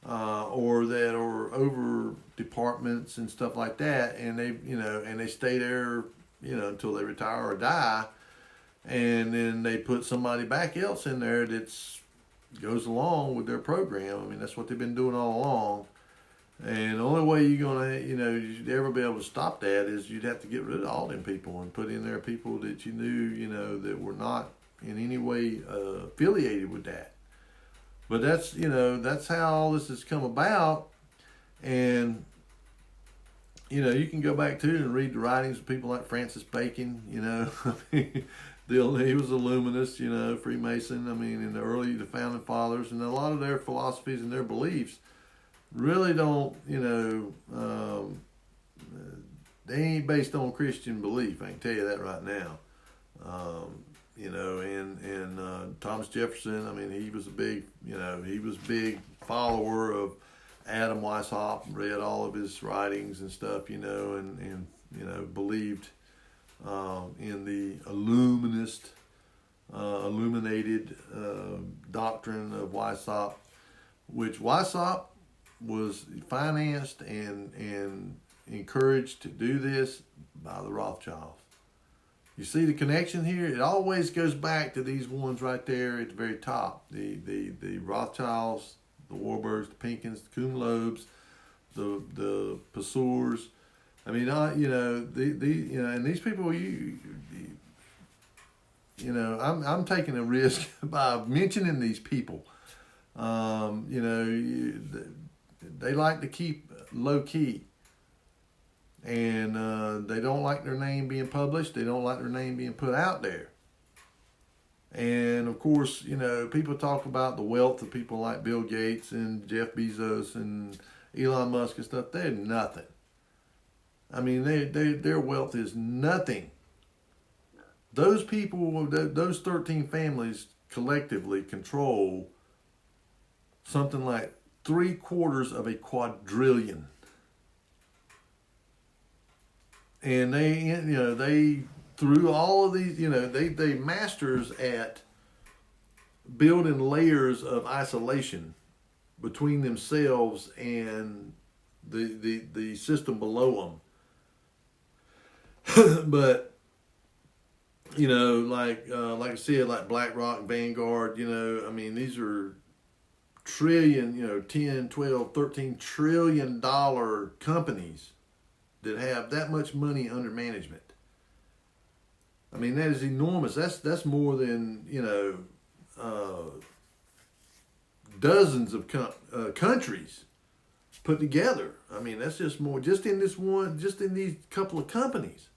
Speaker 1: Or that are over departments and stuff like that, and they stay there, until they retire or die, and then they put somebody back else in there that's goes along with their program. I mean, that's what they've been doing all along, and the only way you're gonna, you'd ever be able to stop that is you'd have to get rid of all them people and put in there people that you knew, that were not in any way affiliated with that. But that's how all this has come about. And, you can go back to and read the writings of people like Francis Bacon, he was a Illuminist, Freemason. I mean, the founding fathers, and a lot of their philosophies and their beliefs really don't, they ain't based on Christian belief. I can tell you that right now. And Thomas Jefferson, I mean, he was a big follower of Adam Weishaupt, read all of his writings and stuff, and believed in the illuminated doctrine of Weishaupt, which Weishaupt was financed and encouraged to do this by the Rothschilds. You see the connection here? It always goes back to these ones right there at the very top. The Rothschilds, the Warburgs, the Pinkins, the Kuhn Loebs, the Passeurs. I mean, and these people, I'm taking a risk by mentioning these people. They like to keep low key. And they don't like their name being published. They don't like their name being put out there. And of course, people talk about the wealth of people like Bill Gates and Jeff Bezos and Elon Musk and stuff. They're nothing. I mean, their wealth is nothing. Those people, those 13 families collectively control something like 3/4 of a quadrillion. And they through all of these, they masters at building layers of isolation between themselves and the system below them. But like I said, like BlackRock, Vanguard, I mean, these are trillion, 10, 12, 13 trillion dollar companies that have that much money under management. I mean, that is enormous. That's more than, dozens of countries put together. I mean, that's just more, just in these couple of companies.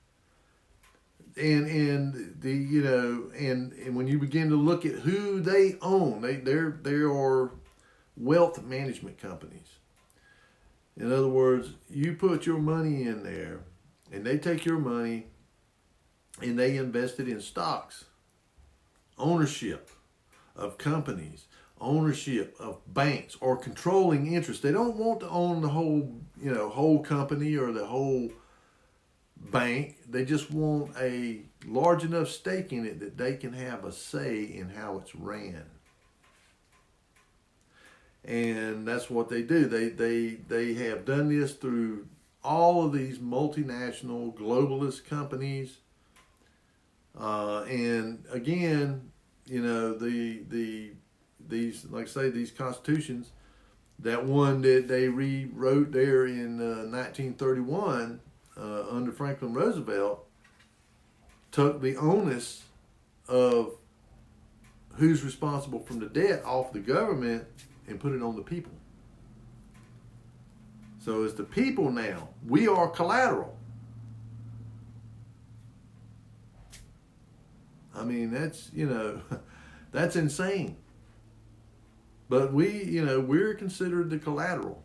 Speaker 1: And when you begin to look at who they own, they are wealth management companies. In other words, you put your money in there, and they take your money and they invest it in stocks, ownership of companies, ownership of banks, or controlling interest. They don't want to own the whole company or the whole bank. They just want a large enough stake in it that they can have a say in how it's ran. And that's what they do. They have done this through all of these multinational globalist companies. And again, these, like I say, these constitutions, that one that they rewrote there in 1931 under Franklin Roosevelt, took the onus of who's responsible from the debt off the government and put it on the people. So it's the people now. We are collateral. I mean, that's, that's insane. But we're considered the collateral.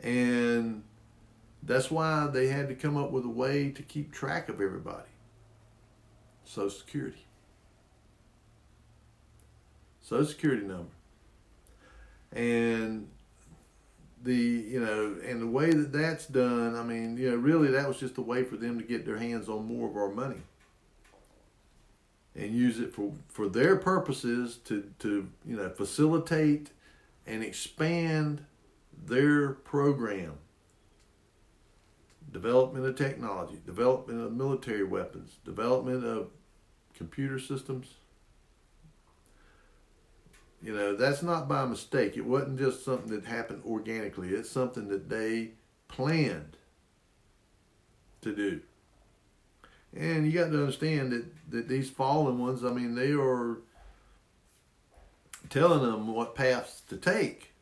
Speaker 1: And that's why they had to come up with a way to keep track of everybody. Social Security. Social Security number. And and the way that that's done, I mean, really that was just a way for them to get their hands on more of our money and use it for their purposes to facilitate and expand their program. Development of technology, development of military weapons, development of computer systems. That's not by mistake. It wasn't just something that happened organically. It's something that they planned to do. And you got to understand that these fallen ones, I mean, they are telling them what paths to take.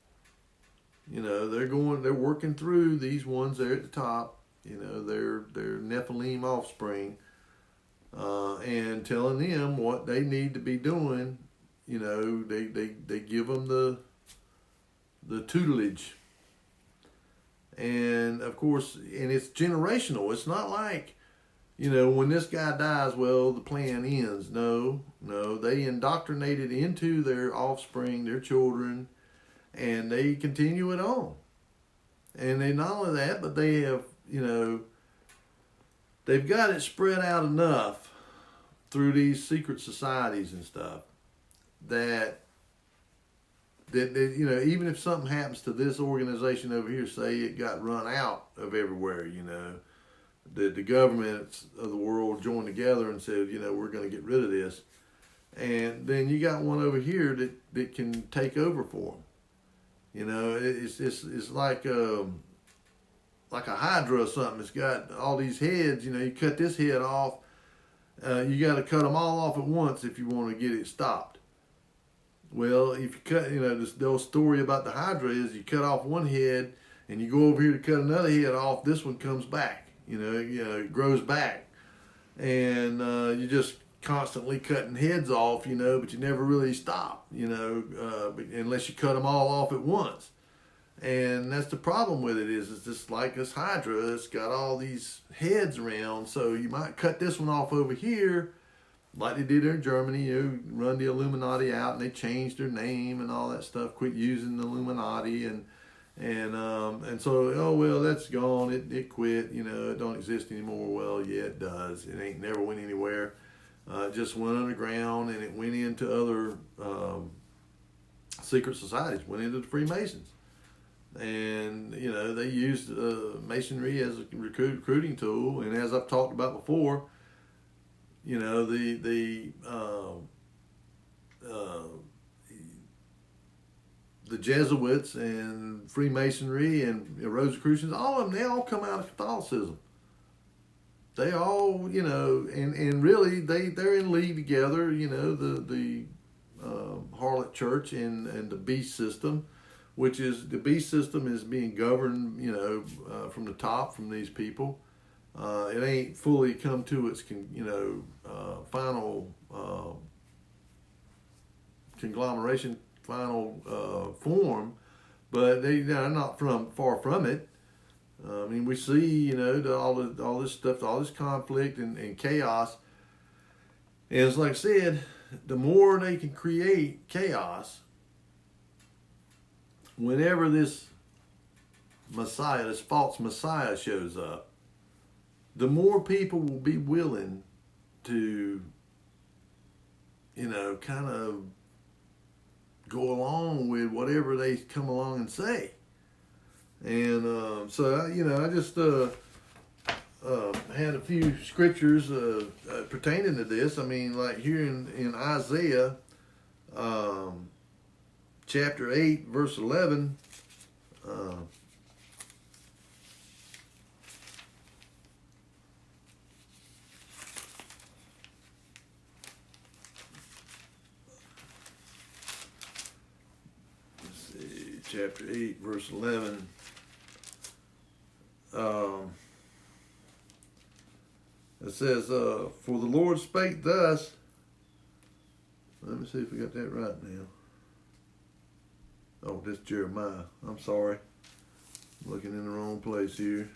Speaker 1: They're working through these ones there at the top, they're Nephilim offspring, and telling them what they need to be doing. They give them the tutelage. And of course, and it's generational. It's not like, when this guy dies, well, the plan ends. No, they indoctrinate it into their offspring, their children, and they continue it on. And they not only that, but they have, they've got it spread out enough through these secret societies and stuff that even if something happens to this organization over here, say it got run out of everywhere, the governments of the world joined together and said, we're going to get rid of this. And then you got one over here that can take over for them. It's like a hydra or something. It's got all these heads. You cut this head off. You got to cut them all off at once if you want to get it stopped. Well, if you cut, the old story about the hydra is you cut off one head and you go over here to cut another head off. This one comes back. It grows back, and you just constantly cutting heads off, but you never really stop, unless you cut them all off at once. And that's the problem with it is it's just like this hydra. It's got all these heads around, so you might cut this one off over here, like they did in Germany. Run the Illuminati out, and they changed their name and all that stuff. Quit using the Illuminati, and so, oh well, that's gone. It quit. It don't exist anymore. Well, yeah, it does. It ain't never went anywhere. It just went underground, and it went into other secret societies. Went into the Freemasons, and they used masonry as a recruiting tool. And as I've talked about before, the Jesuits and Freemasonry and Rosicrucians, all of them, they all come out of Catholicism. They all, and really they're in league together, the harlot church and the beast system, which is the beast system is being governed, from the top, from these people. It ain't fully come to its, final conglomeration, final form, but they're not far from it. I mean, we see, all this stuff, all this conflict and chaos. And it's like I said, the more they can create chaos, whenever this Messiah, this false Messiah shows up, the more people will be willing to, kind of go along with whatever they come along and say. And so, I just had a few scriptures pertaining to this. I mean, like here in Isaiah chapter 8, verse 11, chapter 8, verse 11. It says, for the Lord spake thus. Let me see if we got that right now. Oh, this Jeremiah. I'm sorry. I'm looking in the wrong place here.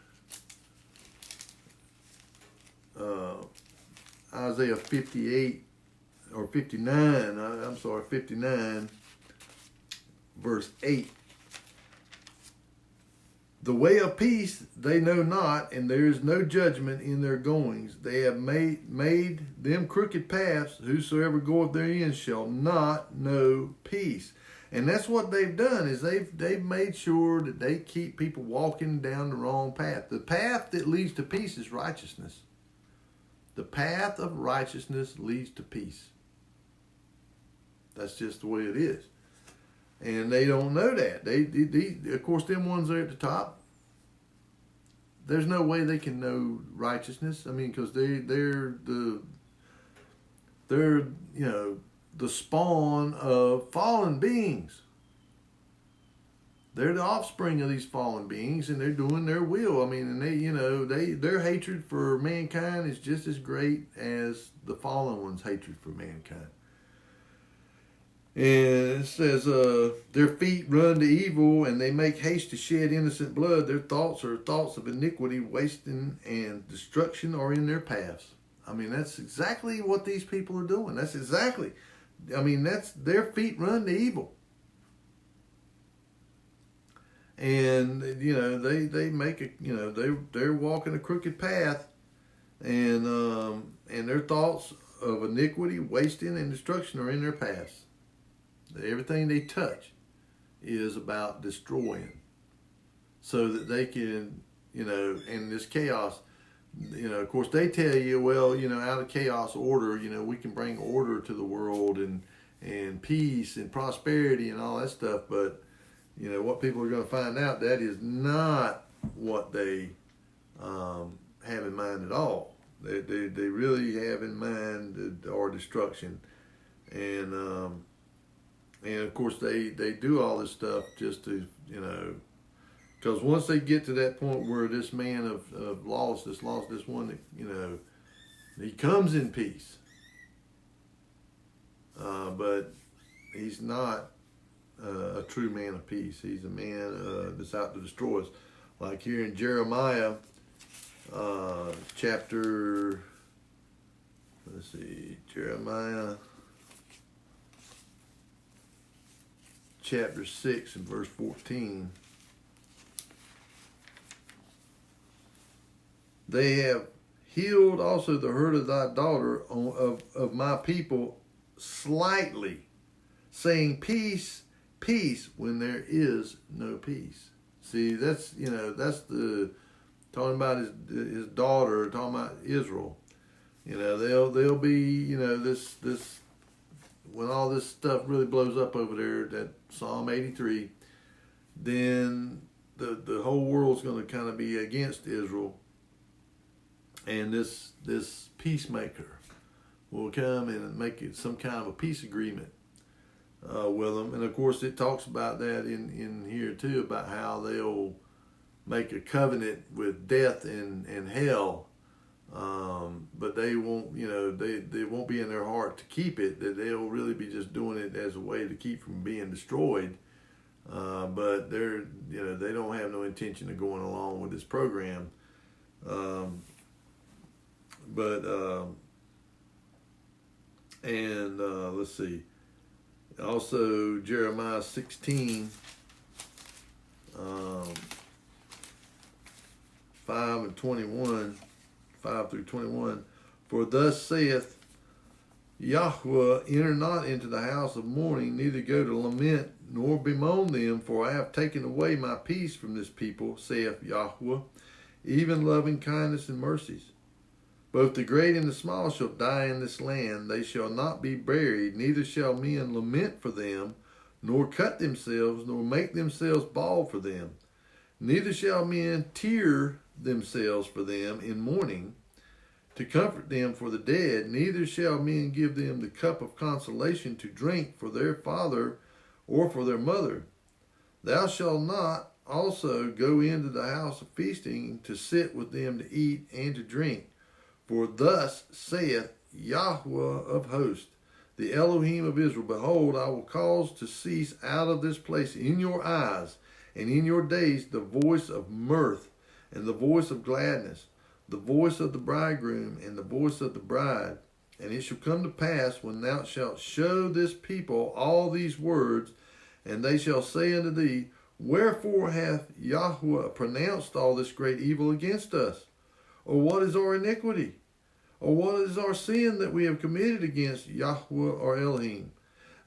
Speaker 1: Isaiah 58, or 59, I'm sorry, 59, verse 8. The way of peace they know not, and there is no judgment in their goings. They have made them crooked paths. Whosoever goeth therein shall not know peace. And that's what they've done, is they've made sure that they keep people walking down the wrong path. The path that leads to peace is righteousness. The path of righteousness leads to peace. That's just the way it is. And they don't know that. They of course, them ones there at the top, there's no way they can know righteousness. I mean, because they're the spawn of fallen beings. They're the offspring of these fallen beings, and they're doing their will. I mean, and their hatred for mankind is just as great as the fallen one's hatred for mankind. And it says, their feet run to evil, and they make haste to shed innocent blood. Their thoughts are thoughts of iniquity, wasting, and destruction are in their paths. I mean, that's exactly what these people are doing. That's their feet run to evil. And, they make they're walking a crooked path, and their thoughts of iniquity, wasting, and destruction are in their paths. Everything they touch is about destroying, so that they can, in this chaos, of course they tell you, well, out of chaos, order, we can bring order to the world and peace and prosperity and all that stuff. But, what people are going to find out, that is not what they have in mind at all. They really have in mind our destruction. And of course, they do all this stuff just to, because once they get to that point where this man of lawlessness, this one that, he comes in peace. But he's not a true man of peace. He's a man that's out to destroy us. Like here in Jeremiah chapter, Jeremiah chapter 6 and verse 14. They have healed also the hurt of thy daughter of my people slightly, saying peace, peace, when there is no peace. See, that's the talking about his daughter, talking about Israel. They'll be, this when all this stuff really blows up over there, that Psalm 83, then the whole world's going to kind of be against Israel, and this peacemaker will come and make it some kind of a peace agreement with them. And of course, it talks about that in here too, about how they'll make a covenant with death and hell, but they won't, they won't be in their heart to keep it. That they'll really be just doing it as a way to keep from being destroyed. But they don't have no intention of going along with this program. Let's see. Also, Jeremiah 16, 5 through 21. For thus saith Yahuwah, enter not into the house of mourning, neither go to lament, nor bemoan them, for I have taken away my peace from this people, saith Yahuwah, even loving kindness and mercies. Both the great and the small shall die in this land. They shall not be buried, neither shall men lament for them, nor cut themselves, nor make themselves bald for them. Neither shall men tear themselves for them in mourning, to comfort them for the dead. Neither shall men give them the cup of consolation to drink for their father or for their mother. Thou shalt not also go into the house of feasting to sit with them to eat and to drink. For thus saith Yahuwah of hosts, the Elohim of Israel, behold, I will cause to cease out of this place in your eyes and in your days the voice of mirth and the voice of gladness, the voice of the bridegroom and the voice of the bride. And it shall come to pass, when thou shalt show this people all these words, and they shall say unto thee, wherefore hath Yahuwah pronounced all this great evil against us? Or what is our iniquity? Or what is our sin that we have committed against Yahuwah or Elohim?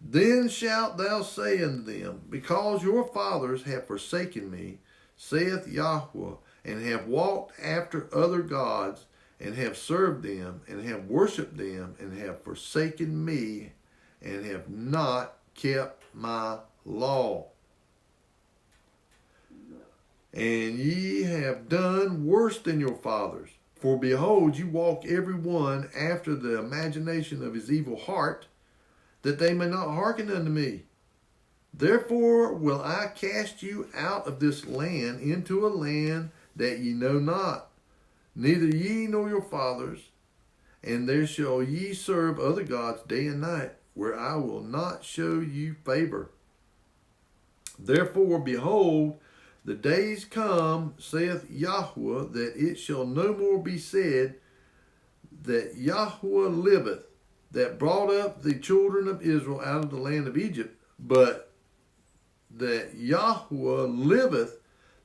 Speaker 1: Then shalt thou say unto them, because your fathers have forsaken me, saith Yahuwah, and have walked after other gods, and have served them, and have worshipped them, and have forsaken me, and have not kept my law. And ye have done worse than your fathers. For behold, you walk every one after the imagination of his evil heart, that they may not hearken unto me. Therefore will I cast you out of this land into a land that ye know not, neither ye nor your fathers, and there shall ye serve other gods day and night, where I will not show you favor. Therefore, behold, the days come, saith Yahuwah, that it shall no more be said that Yahuwah liveth, that brought up the children of Israel out of the land of Egypt, but that Yahuwah liveth,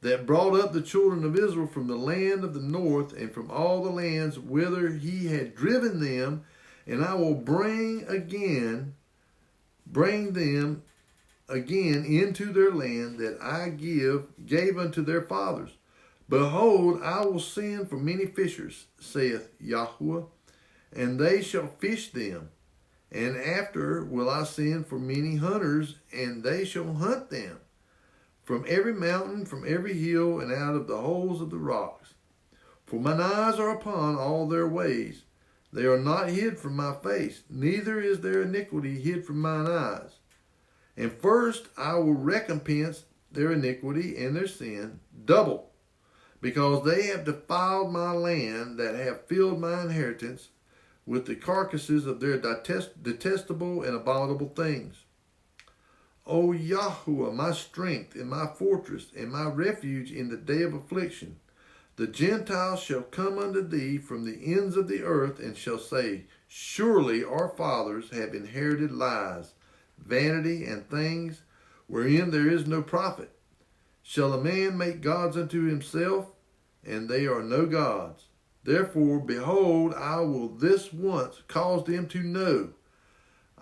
Speaker 1: that brought up the children of Israel from the land of the north and from all the lands whither he had driven them, and I will bring them again into their land that I gave unto their fathers. Behold, I will send for many fishers, saith Yahuwah, and they shall fish them. And after will I send for many hunters, and they shall hunt them, from every mountain, from every hill, and out of the holes of the rocks. For mine eyes are upon all their ways. They are not hid from my face, neither is their iniquity hid from mine eyes. And first I will recompense their iniquity and their sin double, because they have defiled my land, that have filled my inheritance with the carcasses of their detestable and abominable things. O Yahuwah, my strength and my fortress and my refuge in the day of affliction, the Gentiles shall come unto thee from the ends of the earth, and shall say, surely our fathers have inherited lies, vanity, and things wherein there is no profit. Shall a man make gods unto himself? And they are no gods. Therefore, behold, I will this once cause them to know.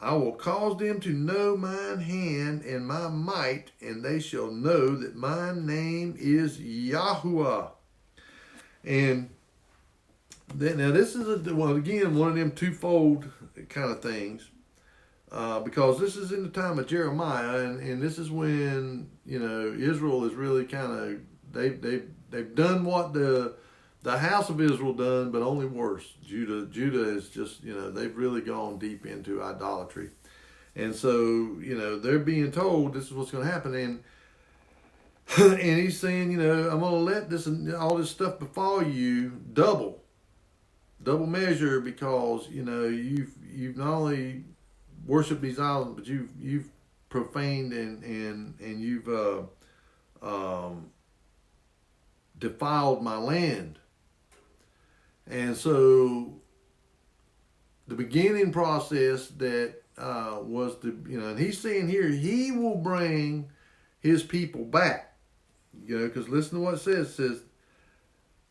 Speaker 1: I will cause them to know mine hand and my might, and they shall know that my name is Yahuwah. And then, now this is again one of them twofold kind of things. because this is in the time of Jeremiah, and this is when, you know, Israel is really kind of, they've done what the house of Israel done, but only worse. Judah is just, you know, they've really gone deep into idolatry. And so, you know, they're being told this is what's going to happen. And he's saying, you know, I'm going to let all this stuff befall you double measure, because, you know, you've not only worshiped these idols, but you've profaned and you've defiled my land. And so the beginning process that was the, you know, and he's saying here, he will bring his people back, you know, because listen to what it says. It says,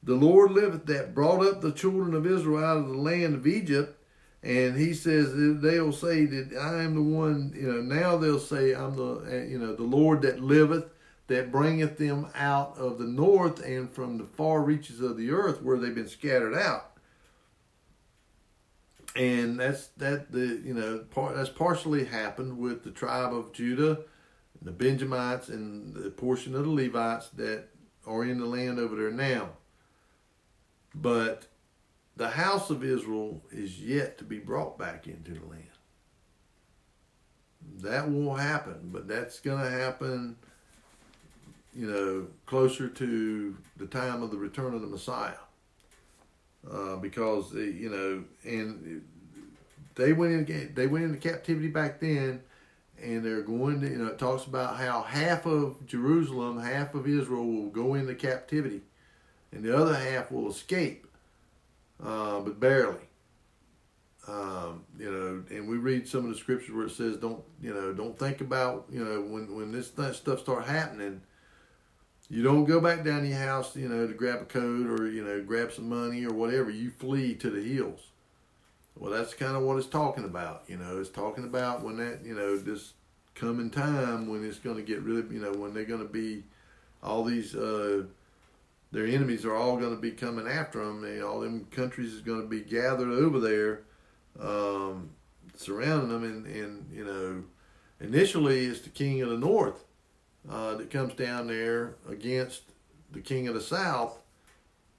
Speaker 1: the Lord liveth that brought up the children of Israel out of the land of Egypt. And he says they'll say that I am the one, you know, now they'll say I'm the, you know, the Lord that liveth, that bringeth them out of the north and from the far reaches of the earth where they've been scattered out. And that's partially happened with the tribe of Judah, the Benjamites, and the portion of the Levites that are in the land over there now. But the house of Israel is yet to be brought back into the land. That will happen, but that's going to happen, you know, closer to the time of the return of the Messiah. Because, you know, and they went into captivity back then, and they're going to, you know, it talks about how half of Jerusalem, half of Israel will go into captivity, and the other half will escape, but barely. You know, and we read some of the scriptures where it says, don't think about, you know, when this stuff start happening, you don't go back down to your house, you know, to grab a coat or, you know, grab some money or whatever. You flee to the hills. Well, that's kind of what it's talking about. You know, it's talking about when that, you know, this coming time when it's going to get really, you know, when they're going to be all these, their enemies are all going to be coming after them. And all them countries is going to be gathered over there, surrounding them. And, you know, initially it's the king of the north that comes down there against the king of the south,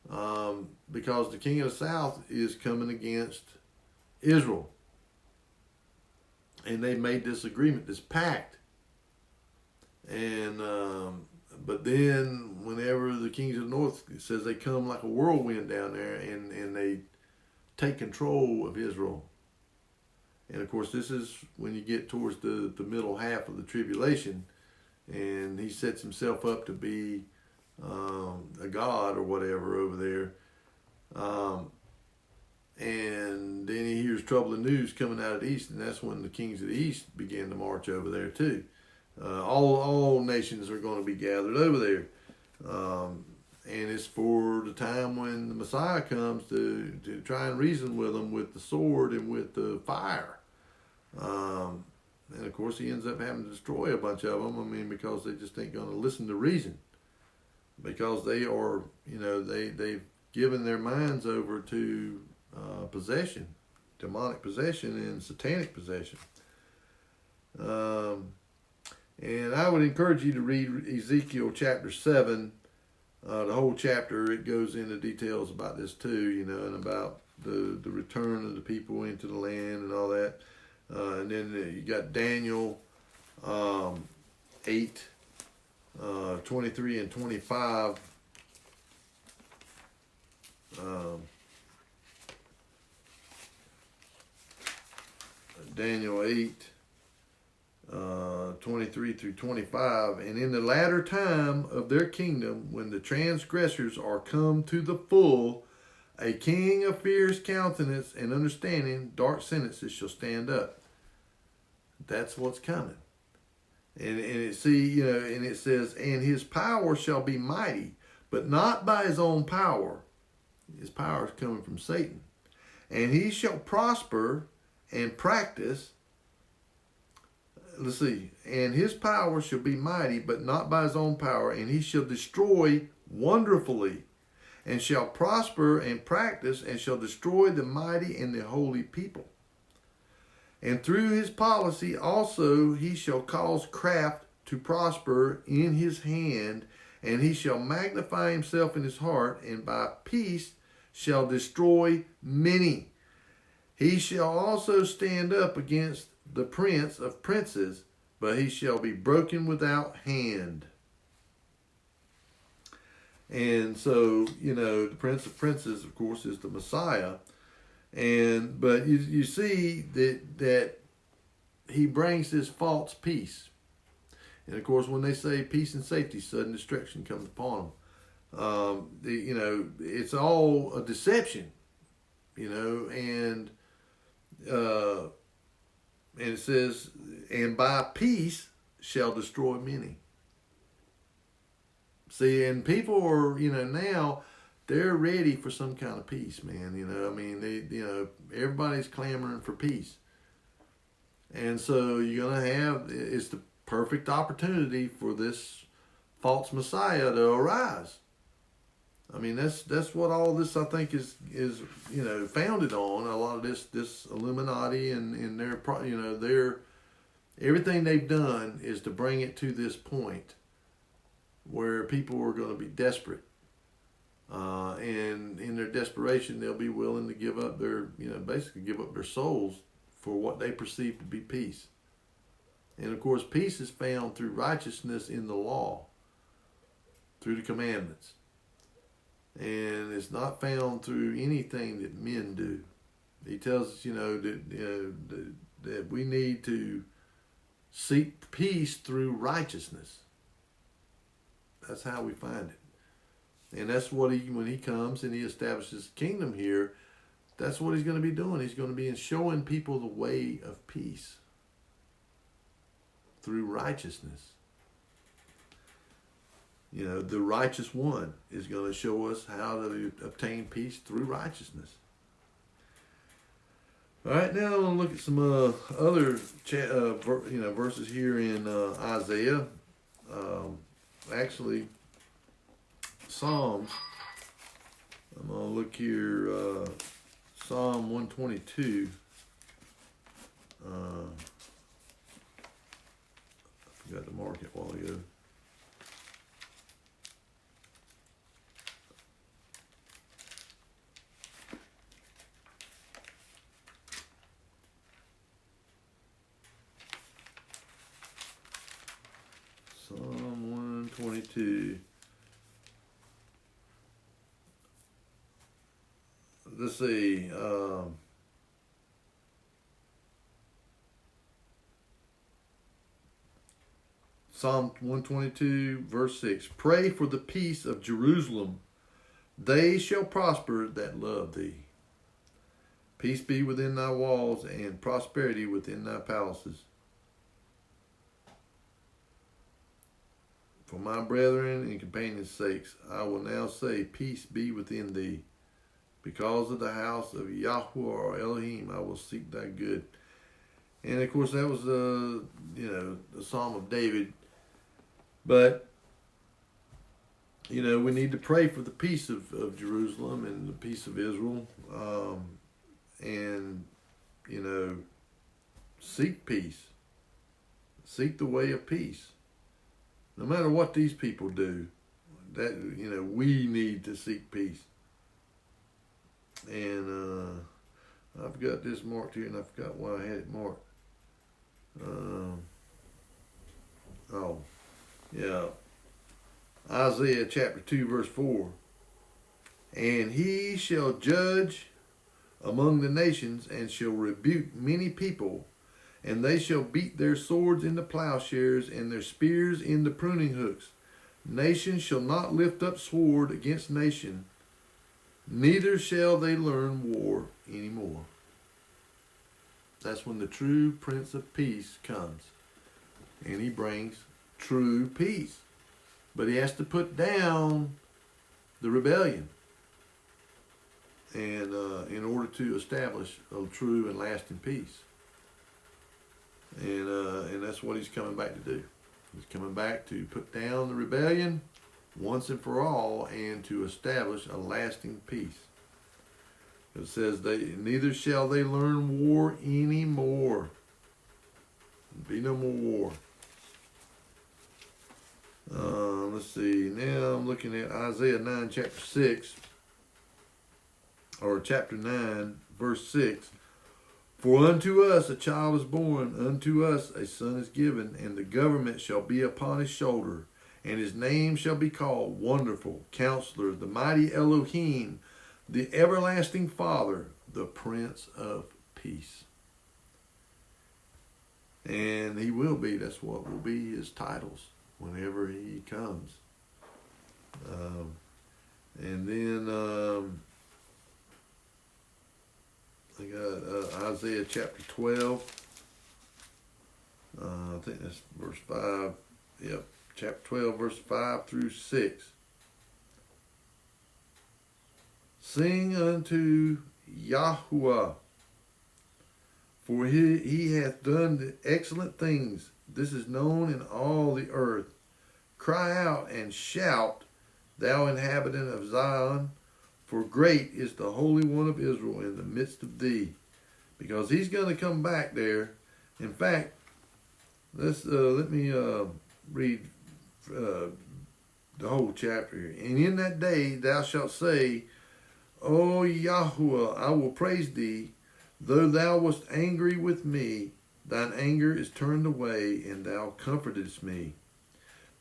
Speaker 1: because the king of the south is coming against Israel. And they made this agreement, this pact. And but then whenever the kings of the north, it says they come like a whirlwind down there and they take control of Israel. And of course this is when you get towards the middle half of the tribulation, and he sets himself up to be a god or whatever over there. And then he hears troubling news coming out of the east, and that's when the kings of the east begin to march over there too. All nations are going to be gathered over there. And it's for the time when the Messiah comes to try and reason with them with the sword and with the fire. And of course he ends up having to destroy a bunch of them. I mean, because they just ain't going to listen to reason. Because they are, you know, they've given their minds over to possession, demonic possession and satanic possession. And I would encourage you to read Ezekiel chapter 7, the whole chapter. It goes into details about this too, you know, and about the return of the people into the land and all that. And then you got Daniel 8, 23 and 25. Daniel 8, 23 through 25. And in the latter time of their kingdom, when the transgressors are come to the full, a king of fierce countenance and understanding, dark sentences shall stand up. That's what's coming. And it says, and his power shall be mighty, but not by his own power. His power is coming from Satan. And he shall prosper and practice. Let's see. And his power shall be mighty, but not by his own power. And he shall destroy wonderfully, and shall prosper and practice, and shall destroy the mighty and the holy people. And through his policy also he shall cause craft to prosper in his hand, and he shall magnify himself in his heart, and by peace shall destroy many. He shall also stand up against the prince of princes, but he shall be broken without hand. And so, the Prince of Princes, of course, is the Messiah. But you see that he brings this false peace. And of course, when they say peace and safety, sudden destruction comes upon them. It's all a deception. And it says, and by peace shall destroy many. See, and people are, now they're ready for some kind of peace, man. Everybody's clamoring for peace. And so you're going to have, it's the perfect opportunity for this false Messiah to arise. That's what all this, I think, is founded on. A lot of this Illuminati and their everything they've done is to bring it to this point where people are going to be desperate. And in their desperation, they'll be willing to give up basically give up their souls for what they perceive to be peace. And of course, peace is found through righteousness in the law, through the commandments. And it's not found through anything that men do. He tells us, that we need to seek peace through righteousness. That's how we find it. And that's what when he comes and he establishes the kingdom here, that's what he's going to be doing. He's going to be showing people the way of peace through righteousness. The righteous one is going to show us how to obtain peace through righteousness. All right, now I want to look at some other verses here in Isaiah. Actually, Psalms. I'm going to look here, Psalm 122. I forgot to mark it a while ago. Psalm 122. Let's see. Psalm 122, verse 6. Pray for the peace of Jerusalem. They shall prosper that love thee. Peace be within thy walls, and prosperity within thy palaces. For my brethren and companions' sakes, I will now say, peace be within thee. Because of the house of Yahuwah or Elohim, I will seek thy good. And of course, that was the Psalm of David. But we need to pray for the peace of Jerusalem and the peace of Israel, and seek peace, seek the way of peace. No matter what these people do, that we need to seek peace. And I've got this marked here, and I forgot why I had it marked. Isaiah chapter 2, verse 4. And he shall judge among the nations, and shall rebuke many people, and they shall beat their swords into plowshares, and their spears into pruning hooks. Nation shall not lift up sword against nation, neither shall they learn war anymore. That's when the true Prince of Peace comes. And he brings true peace. But he has to put down the rebellion. And in order to establish a true and lasting peace. And that's what he's coming back to do. He's coming back to put down the rebellion once and for all, and to establish a lasting peace. It says, neither shall they learn war anymore. Be no more war. Let's see. Now I'm looking at Isaiah 9, chapter 6, or chapter 9, verse 6. For unto us a child is born, unto us a son is given, and the government shall be upon his shoulder, and his name shall be called Wonderful, Counselor, the Mighty Elohim, the Everlasting Father, the Prince of Peace. And he will be, that's what will be his titles whenever he comes. And then I got Isaiah chapter 12. I think that's verse 5. Yep, chapter 12, verse 5 through 6. Sing unto Yahushua, for he hath done the excellent things. This is known in all the earth. Cry out and shout, thou inhabitant of Zion, for great is the Holy One of Israel in the midst of thee. Because he's going to come back there. In fact, let me read the whole chapter here. And in that day thou shalt say, O Yahuwah, I will praise thee. Though thou wast angry with me, thine anger is turned away, and thou comfortest me.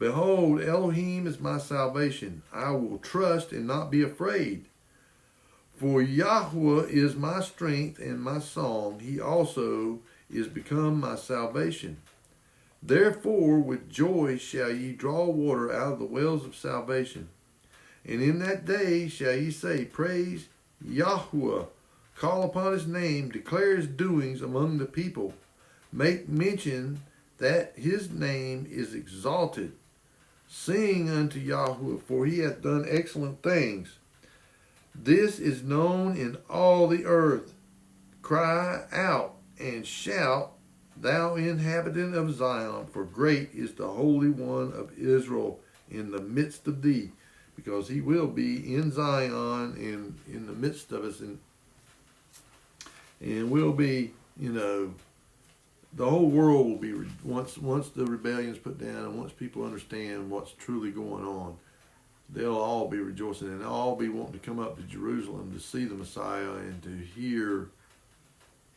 Speaker 1: Behold, Elohim is my salvation. I will trust and not be afraid. For Yahuwah is my strength and my song. He also is become my salvation. Therefore with joy shall ye draw water out of the wells of salvation. And in that day shall ye say, praise Yahuwah. Call upon his name, declare his doings among the people. Make mention that his name is exalted. Sing unto Yahuwah, for he hath done excellent things. This is known in all the earth. Cry out and shout, thou inhabitant of Zion, for great is the Holy One of Israel in the midst of thee. Because he will be in Zion and in the midst of us, and will be, the whole world will be, once the rebellion is put down and once people understand what's truly going on, they'll all be rejoicing and they'll all be wanting to come up to Jerusalem to see the Messiah and to hear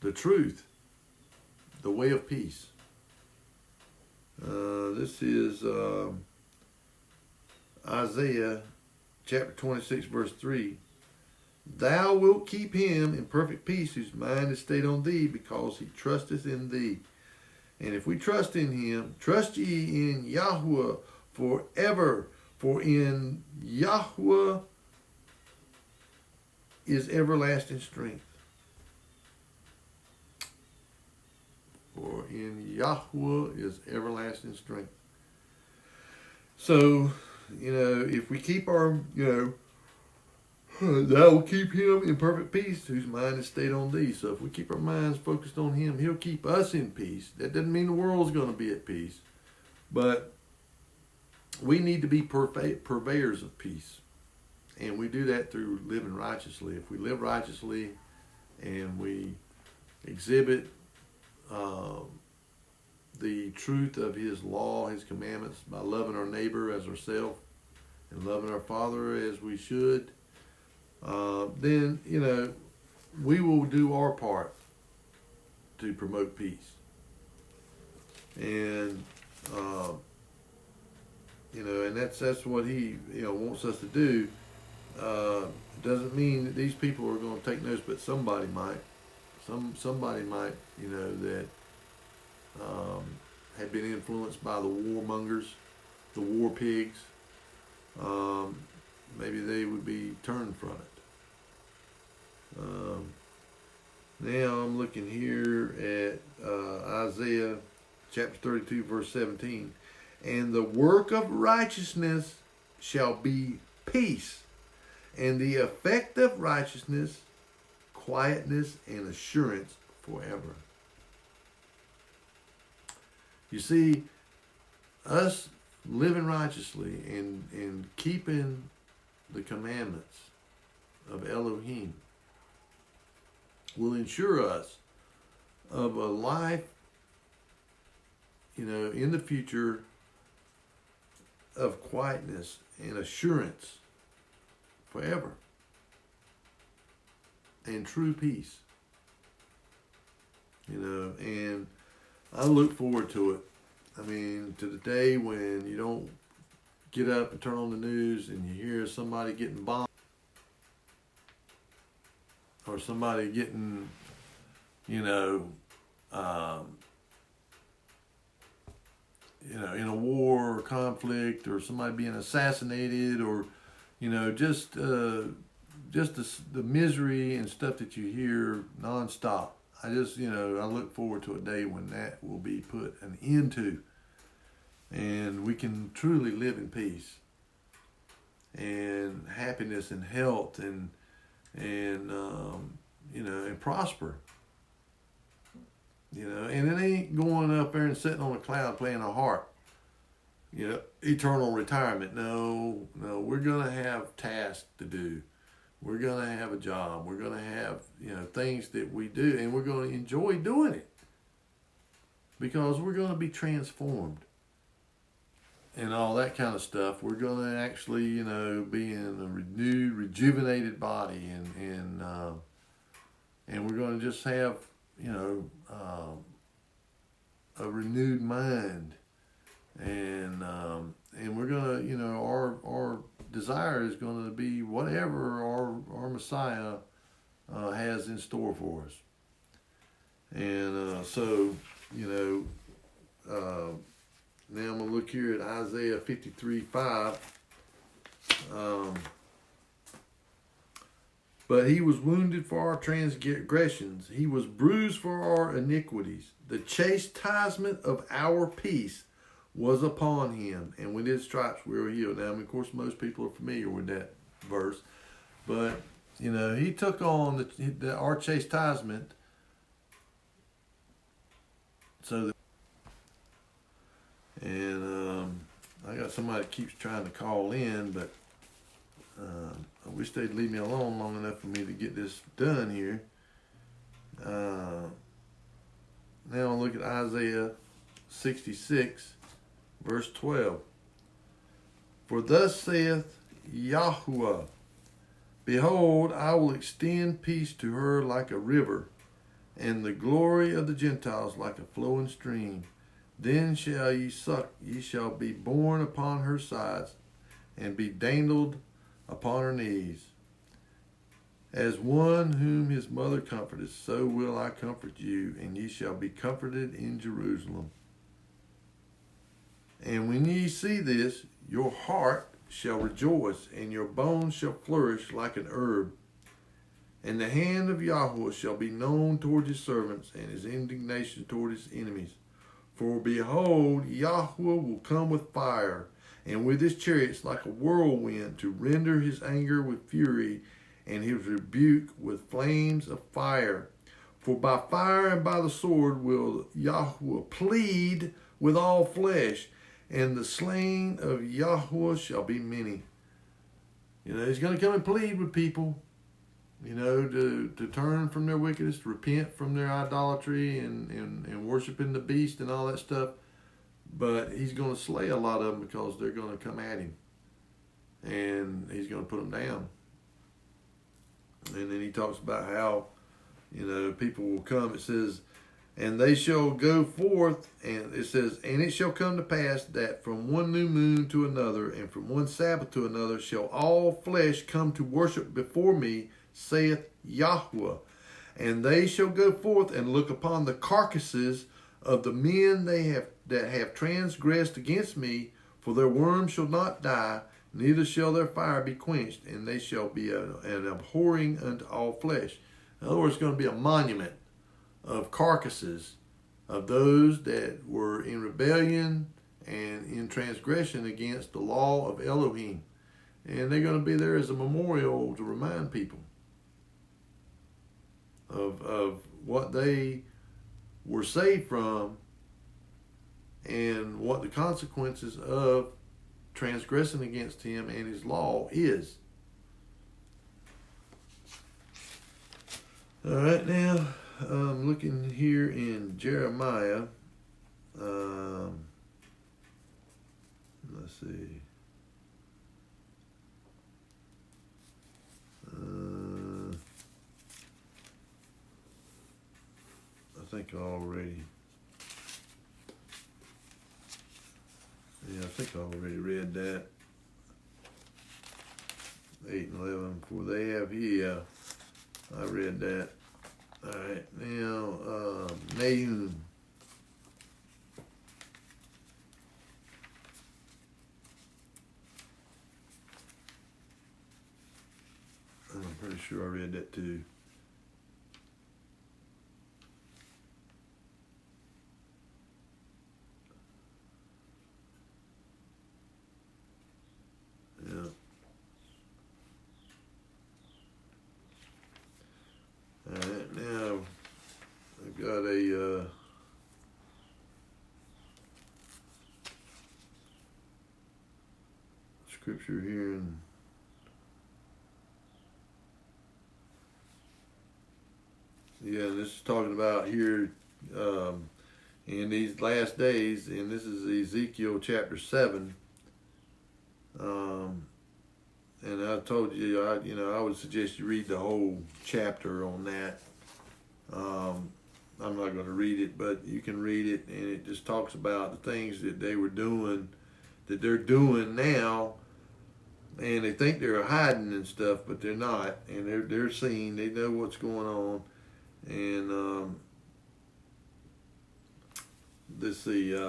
Speaker 1: the truth, the way of peace. This is Isaiah chapter 26, verse 3. Thou wilt keep him in perfect peace whose mind is stayed on thee, because he trusteth in thee. And if we trust in him, trust ye in Yahuwah forever, for in Yahuwah is everlasting strength. For in Yahuwah is everlasting strength. So, if we keep our, thou will keep him in perfect peace whose mind is stayed on thee. So if we keep our minds focused on him, he'll keep us in peace. That doesn't mean the world's going to be at peace. But we need to be purveyors of peace. And we do that through living righteously. If we live righteously and we exhibit the truth of his law, his commandments, by loving our neighbor as ourselves and loving our Father as we should, then, we will do our part to promote peace. And, and that's what he, wants us to do. It doesn't mean that these people are going to take notice, but somebody might. Somebody might, that had been influenced by the warmongers, the war pigs. Maybe they would be turned from it. Now I'm looking here at Isaiah chapter 32, verse 17. And the work of righteousness shall be peace, and the effect of righteousness, quietness, and assurance forever. You see, us living righteously and keeping the commandments of Elohim will ensure us of a life, in the future of quietness and assurance forever and true peace. And I look forward to it. To the day when you don't get up and turn on the news and you hear somebody getting bombed or somebody getting, in a war or conflict, or somebody being assassinated, or, just the misery and stuff that you hear nonstop. I look forward to a day when that will be put an end to, and we can truly live in peace and happiness and health and prosper. And it ain't going up there and sitting on a cloud playing a harp. Eternal retirement. No, we're going to have tasks to do. We're going to have a job. We're going to have, things that we do, and we're going to enjoy doing it because we're going to be transformed and all that kind of stuff. We're going to actually, be in a renewed, rejuvenated body, and we're going to just have, a renewed mind, and we're going to, our desire is going to be whatever our Messiah has in store for us. And so, now I'm going to look here at Isaiah 53:5. But he was wounded for our transgressions. He was bruised for our iniquities. The chastisement of our peace was upon him, and with his stripes we were healed. Now, of course, most people are familiar with that verse, but he took on our chastisement, so that, and I got somebody that keeps trying to call in, but I wish they'd leave me alone long enough for me to get this done here. Now I'll look at Isaiah 66. Verse 12, for thus saith Yahushua, behold, I will extend peace to her like a river, and the glory of the Gentiles like a flowing stream. Then shall ye suck, ye shall be borne upon her sides, and be dandled upon her knees. As one whom his mother comforteth, so will I comfort you, and ye shall be comforted in Jerusalem. And when ye see this, your heart shall rejoice, and your bones shall flourish like an herb. And the hand of Yahuwah shall be known toward his servants, and his indignation toward his enemies. For behold, Yahuwah will come with fire, and with his chariots like a whirlwind, to render his anger with fury, and his rebuke with flames of fire. For by fire and by the sword will Yahuwah plead with all flesh, and the slain of Yahuwah shall be many. He's going to come and plead with people, to turn from their wickedness, to repent from their idolatry and worshiping the beast and all that stuff. But he's going to slay a lot of them because they're going to come at him. And he's going to put them down. And then he talks about how, people will come. It says, and they shall go forth, and it says, and it shall come to pass that from one new moon to another, and from one Sabbath to another, shall all flesh come to worship before me, saith Yahuwah. And they shall go forth and look upon the carcasses of the men that have transgressed against me, for their worm shall not die, neither shall their fire be quenched, and they shall be an abhorring unto all flesh. In other words, it's going to be a monument of carcasses of those that were in rebellion and in transgression against the law of Elohim. And they're going to be there as a memorial to remind people of what they were saved from and what the consequences of transgressing against him and his law is. All right, now I'm looking here in Jeremiah. Let's see. I think I already. Yeah, I think I already read that. 8 and 11. For they have here. I read that. All right, now Nahum. I'm pretty sure I read that too. Yeah. All right, now I've got a scripture here in this is talking about here in these last days, and this is Ezekiel chapter 7. And I told you, I would suggest you read the whole chapter on that. I'm not going to read it, but you can read it, and it just talks about the things that they were doing, that they're doing now, and they think they're hiding and stuff, but they're not, and they're seeing, they know what's going on, and this is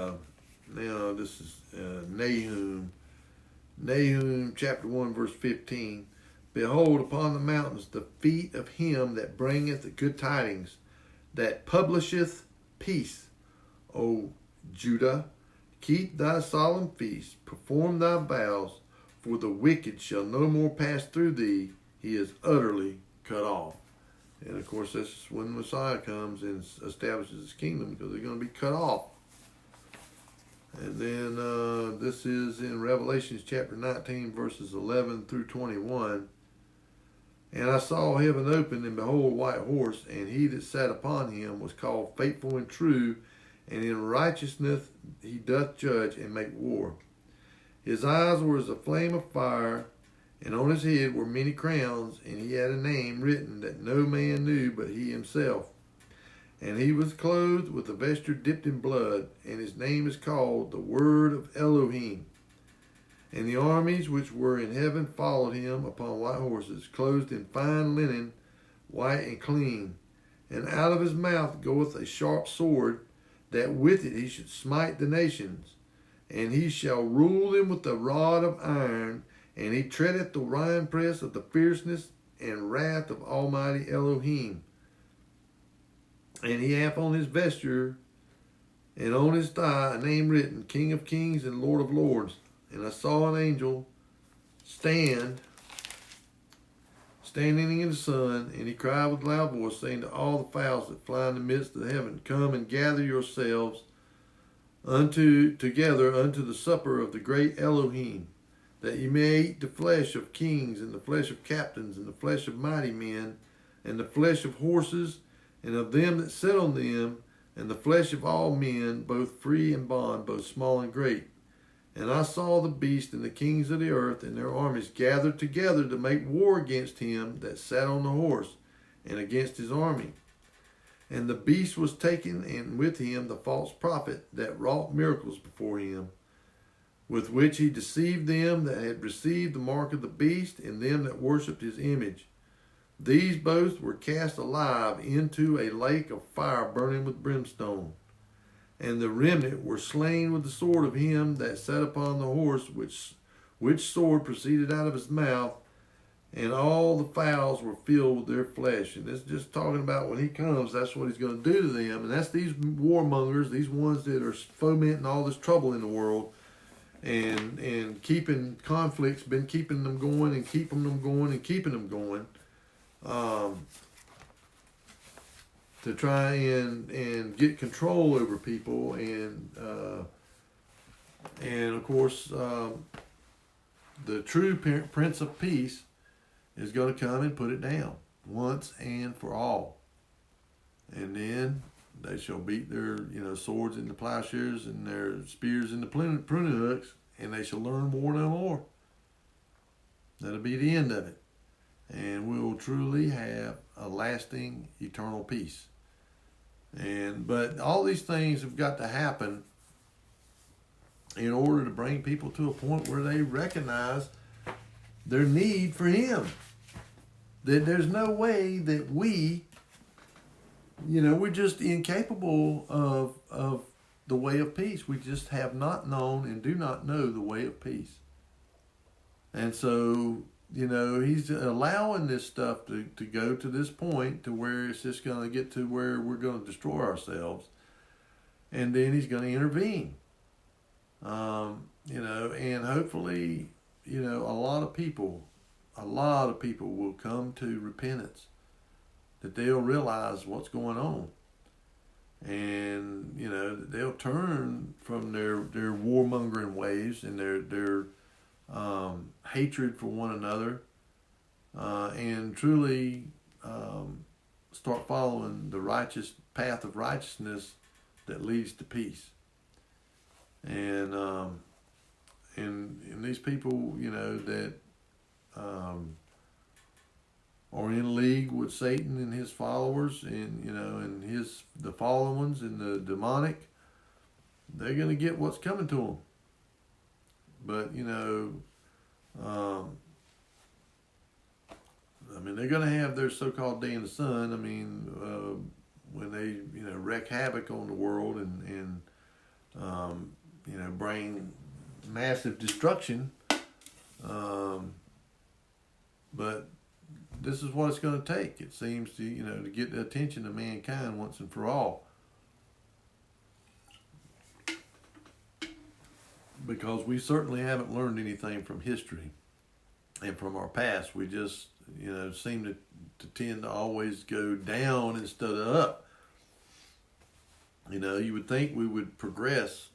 Speaker 1: Nahum chapter 1 verse 15. Behold, upon the mountains the feet of him that bringeth the good tidings, that publisheth peace. O Judah, keep thy solemn feast, perform thy vows, for the wicked shall no more pass through thee, he is utterly cut off. And of course, that's when the Messiah comes and establishes his kingdom, because they're going to be cut off. And then this is in Revelations chapter 19, verses 11 through 21. And I saw heaven open, and behold, a white horse, and he that sat upon him was called Faithful and True, and in righteousness he doth judge and make war. His eyes were as a flame of fire, and on his head were many crowns, and he had a name written that no man knew but he himself. And he was clothed with a vesture dipped in blood, and his name is called the Word of Elohim. And the armies which were in heaven followed him upon white horses, clothed in fine linen, white and clean. And out of his mouth goeth a sharp sword, that with it he should smite the nations. And he shall rule them with a rod of iron, and he treadeth the winepress of the fierceness and wrath of Almighty Elohim. And he hath on his vesture and on his thigh a name written, King of Kings and Lord of Lords. And I saw an angel standing in the sun, and he cried with a loud voice, saying to all the fowls that fly in the midst of heaven, Come and gather yourselves together unto the supper of the great Elohim, that ye may eat the flesh of kings, and the flesh of captains, and the flesh of mighty men, and the flesh of horses, and of them that sit on them, and the flesh of all men, both free and bond, both small and great. And I saw the beast and the kings of the earth and their armies gathered together to make war against him that sat on the horse, and against his army. And the beast was taken, and with him the false prophet that wrought miracles before him, with which he deceived them that had received the mark of the beast, and them that worshipped his image. These both were cast alive into a lake of fire burning with brimstone. And the remnant were slain with the sword of him that sat upon the horse, which sword proceeded out of his mouth, and all the fowls were filled with their flesh. And it's just talking about when he comes, that's what he's going to do to them. And that's these warmongers, these ones that are fomenting all this trouble in the world, and keeping conflicts, been keeping them going and keeping them going and keeping them going. To try and get control over people, and of course the true Prince of Peace is going to come and put it down once and for all. And then they shall beat their, swords into plowshares and their spears into pruning hooks, and they shall learn more no more. That'll be the end of it. And we will truly have a lasting, eternal peace. But all these things have got to happen in order to bring people to a point where they recognize their need for Him. That there's no way that we're just incapable of the way of peace. We just have not known and do not know the way of peace. And so, He's allowing this stuff to go to this point to where it's just going to get to where we're going to destroy ourselves. And then He's going to intervene. And hopefully, a lot of people will come to repentance, that they'll realize what's going on. And, they'll turn from their warmongering ways and their hatred for one another, and truly start following the righteous path of righteousness that leads to peace. And these people, that are in league with Satan and his followers, and the fallen ones and the demonic, they're going to get what's coming to them. But they're going to have their so-called day in the sun. When they wreak havoc on the world and bring massive destruction. But this is what it's going to take. It seems to get the attention of mankind once and for all. Because we certainly haven't learned anything from history and from our past. We just, seem to tend to always go down instead of up. You would think we would progress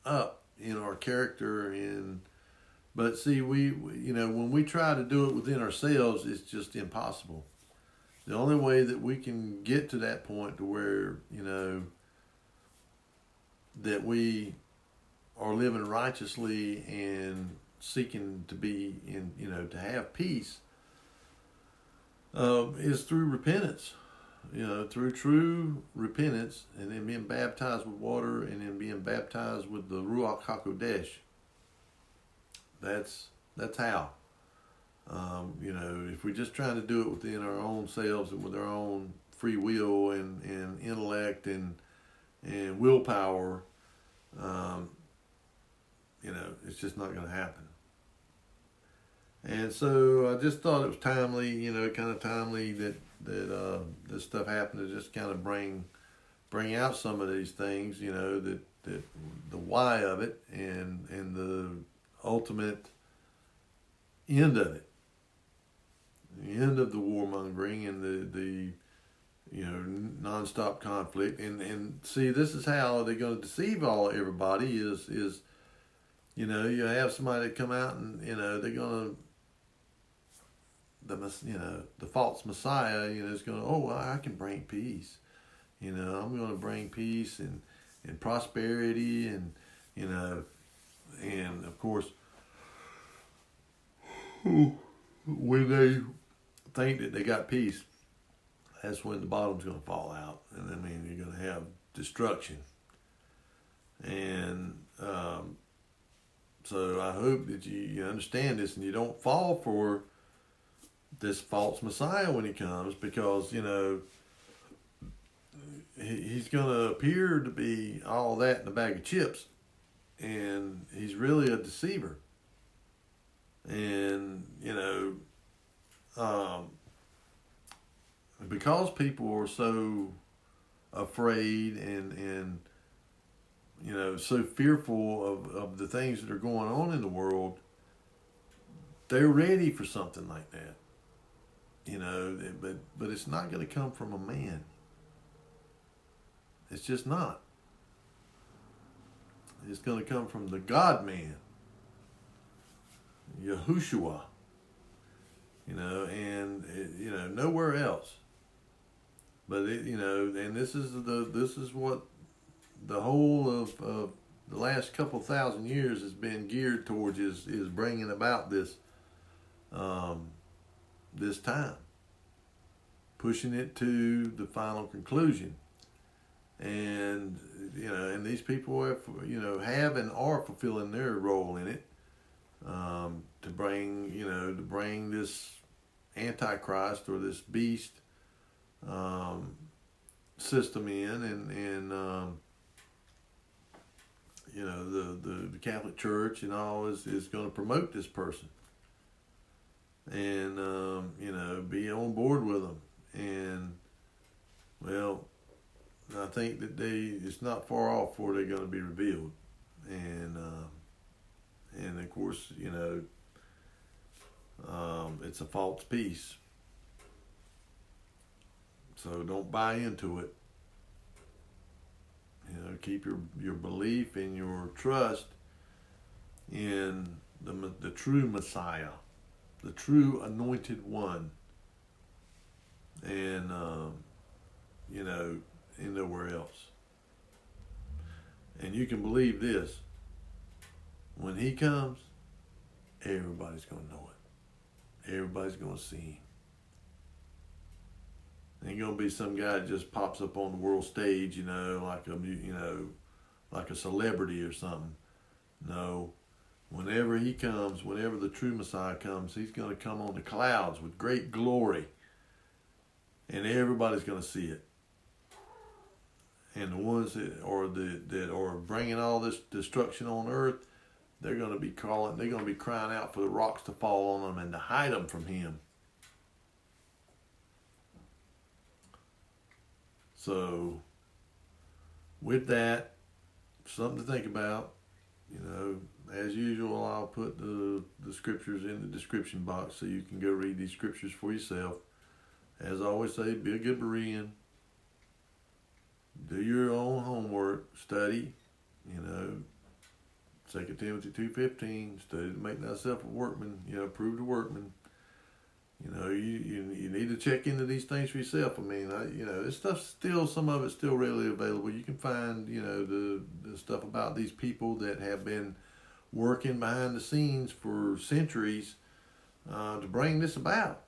Speaker 1: up in our character, but see, we when we try to do it within ourselves, it's just impossible. The only way that we can get to that point to where, that we are living righteously and seeking to be to have peace, is through repentance. Through true repentance, and then being baptized with water, and then being baptized with the Ruach HaKodesh. That's how. If we're just trying to do it within our own selves and with our own free will and intellect and willpower, it's just not going to happen. And so I just thought it was timely, kind of timely that this stuff happened to just kind of bring out some of these things, that the why of it and the ultimate end of it, the end of the warmongering and the nonstop conflict. And see, this is how they're going to deceive everybody is you have somebody that come out and they're going to, the false Messiah, is going to, I can bring peace. I'm going to bring peace and prosperity and of course, when they think that they got peace, that's when the bottom's going to fall out. And you're going to have destruction. And so I hope that you understand this and you don't fall for this false Messiah when he comes, because he's going to appear to be all that in a bag of chips, and he's really a deceiver. And because people are so afraid and so fearful of the things that are going on in the world, they're ready for something like that. But it's not going to come from a man. It's just not. It's going to come from the God-man, Yahushua, and nowhere else. But and this is what the whole of the last couple thousand years has been geared towards, is bringing about this this time, pushing it to the final conclusion. And and these people have and are fulfilling their role in it, to bring this Antichrist, or this beast system in, and the Catholic Church and all is going to promote this person, and be on board with them. And well, I think that it's not far off before they're going to be revealed, and of course it's a false peace, so don't buy into it. Keep your belief and your trust in the true Messiah, the true anointed one, and and nowhere else. And you can believe this: when he comes, everybody's going to know it. Everybody's going to see him. Ain't gonna be some guy that just pops up on the world stage, like a celebrity or something. No, whenever he comes, whenever the true Messiah comes, he's gonna come on the clouds with great glory, and everybody's gonna see it. And the ones that are bringing all this destruction on earth, they're gonna be crying out for the rocks to fall on them and to hide them from him. So, with that, something to think about. As usual, I'll put the scriptures in the description box so you can go read these scriptures for yourself. As I always say, be a good Berean. Do your own homework, study. 2 Timothy 2:15, study to make thyself a workman. Prove the workman. You need to check into these things for yourself. I mean, this stuff's still, some of it's still readily available. You can find, the stuff about these people that have been working behind the scenes for centuries to bring this about.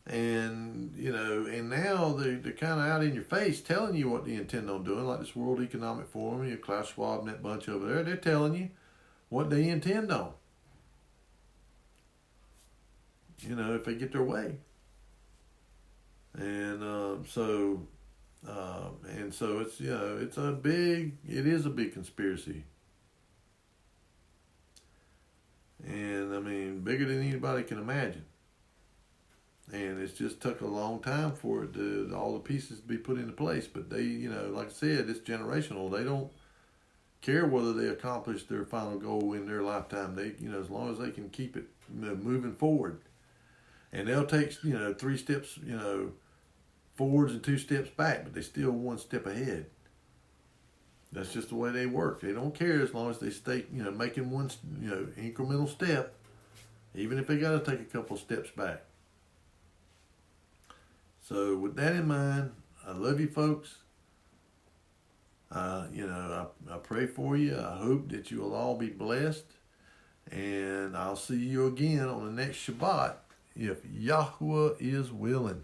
Speaker 1: And, and now they're kind of out in your face telling you what they intend on doing, like this World Economic Forum, Klaus Schwab and that bunch over there. They're telling you what they intend on. If they get their way. And so it's it is a big conspiracy. And I mean, bigger than anybody can imagine. And it's just took a long time for it all the pieces to be put into place. But they, like I said, it's generational. They don't care whether they accomplish their final goal in their lifetime. They, as long as they can keep it moving forward. And they'll take, 3 steps, forwards and 2 steps back, but they're still 1 step ahead. That's just the way they work. They don't care as long as they stay, making one, incremental step, even if they got to take a couple steps back. So with that in mind, I love you folks. I pray for you. I hope that you will all be blessed. And I'll see you again on the next Shabbat, if Yahuwah is willing.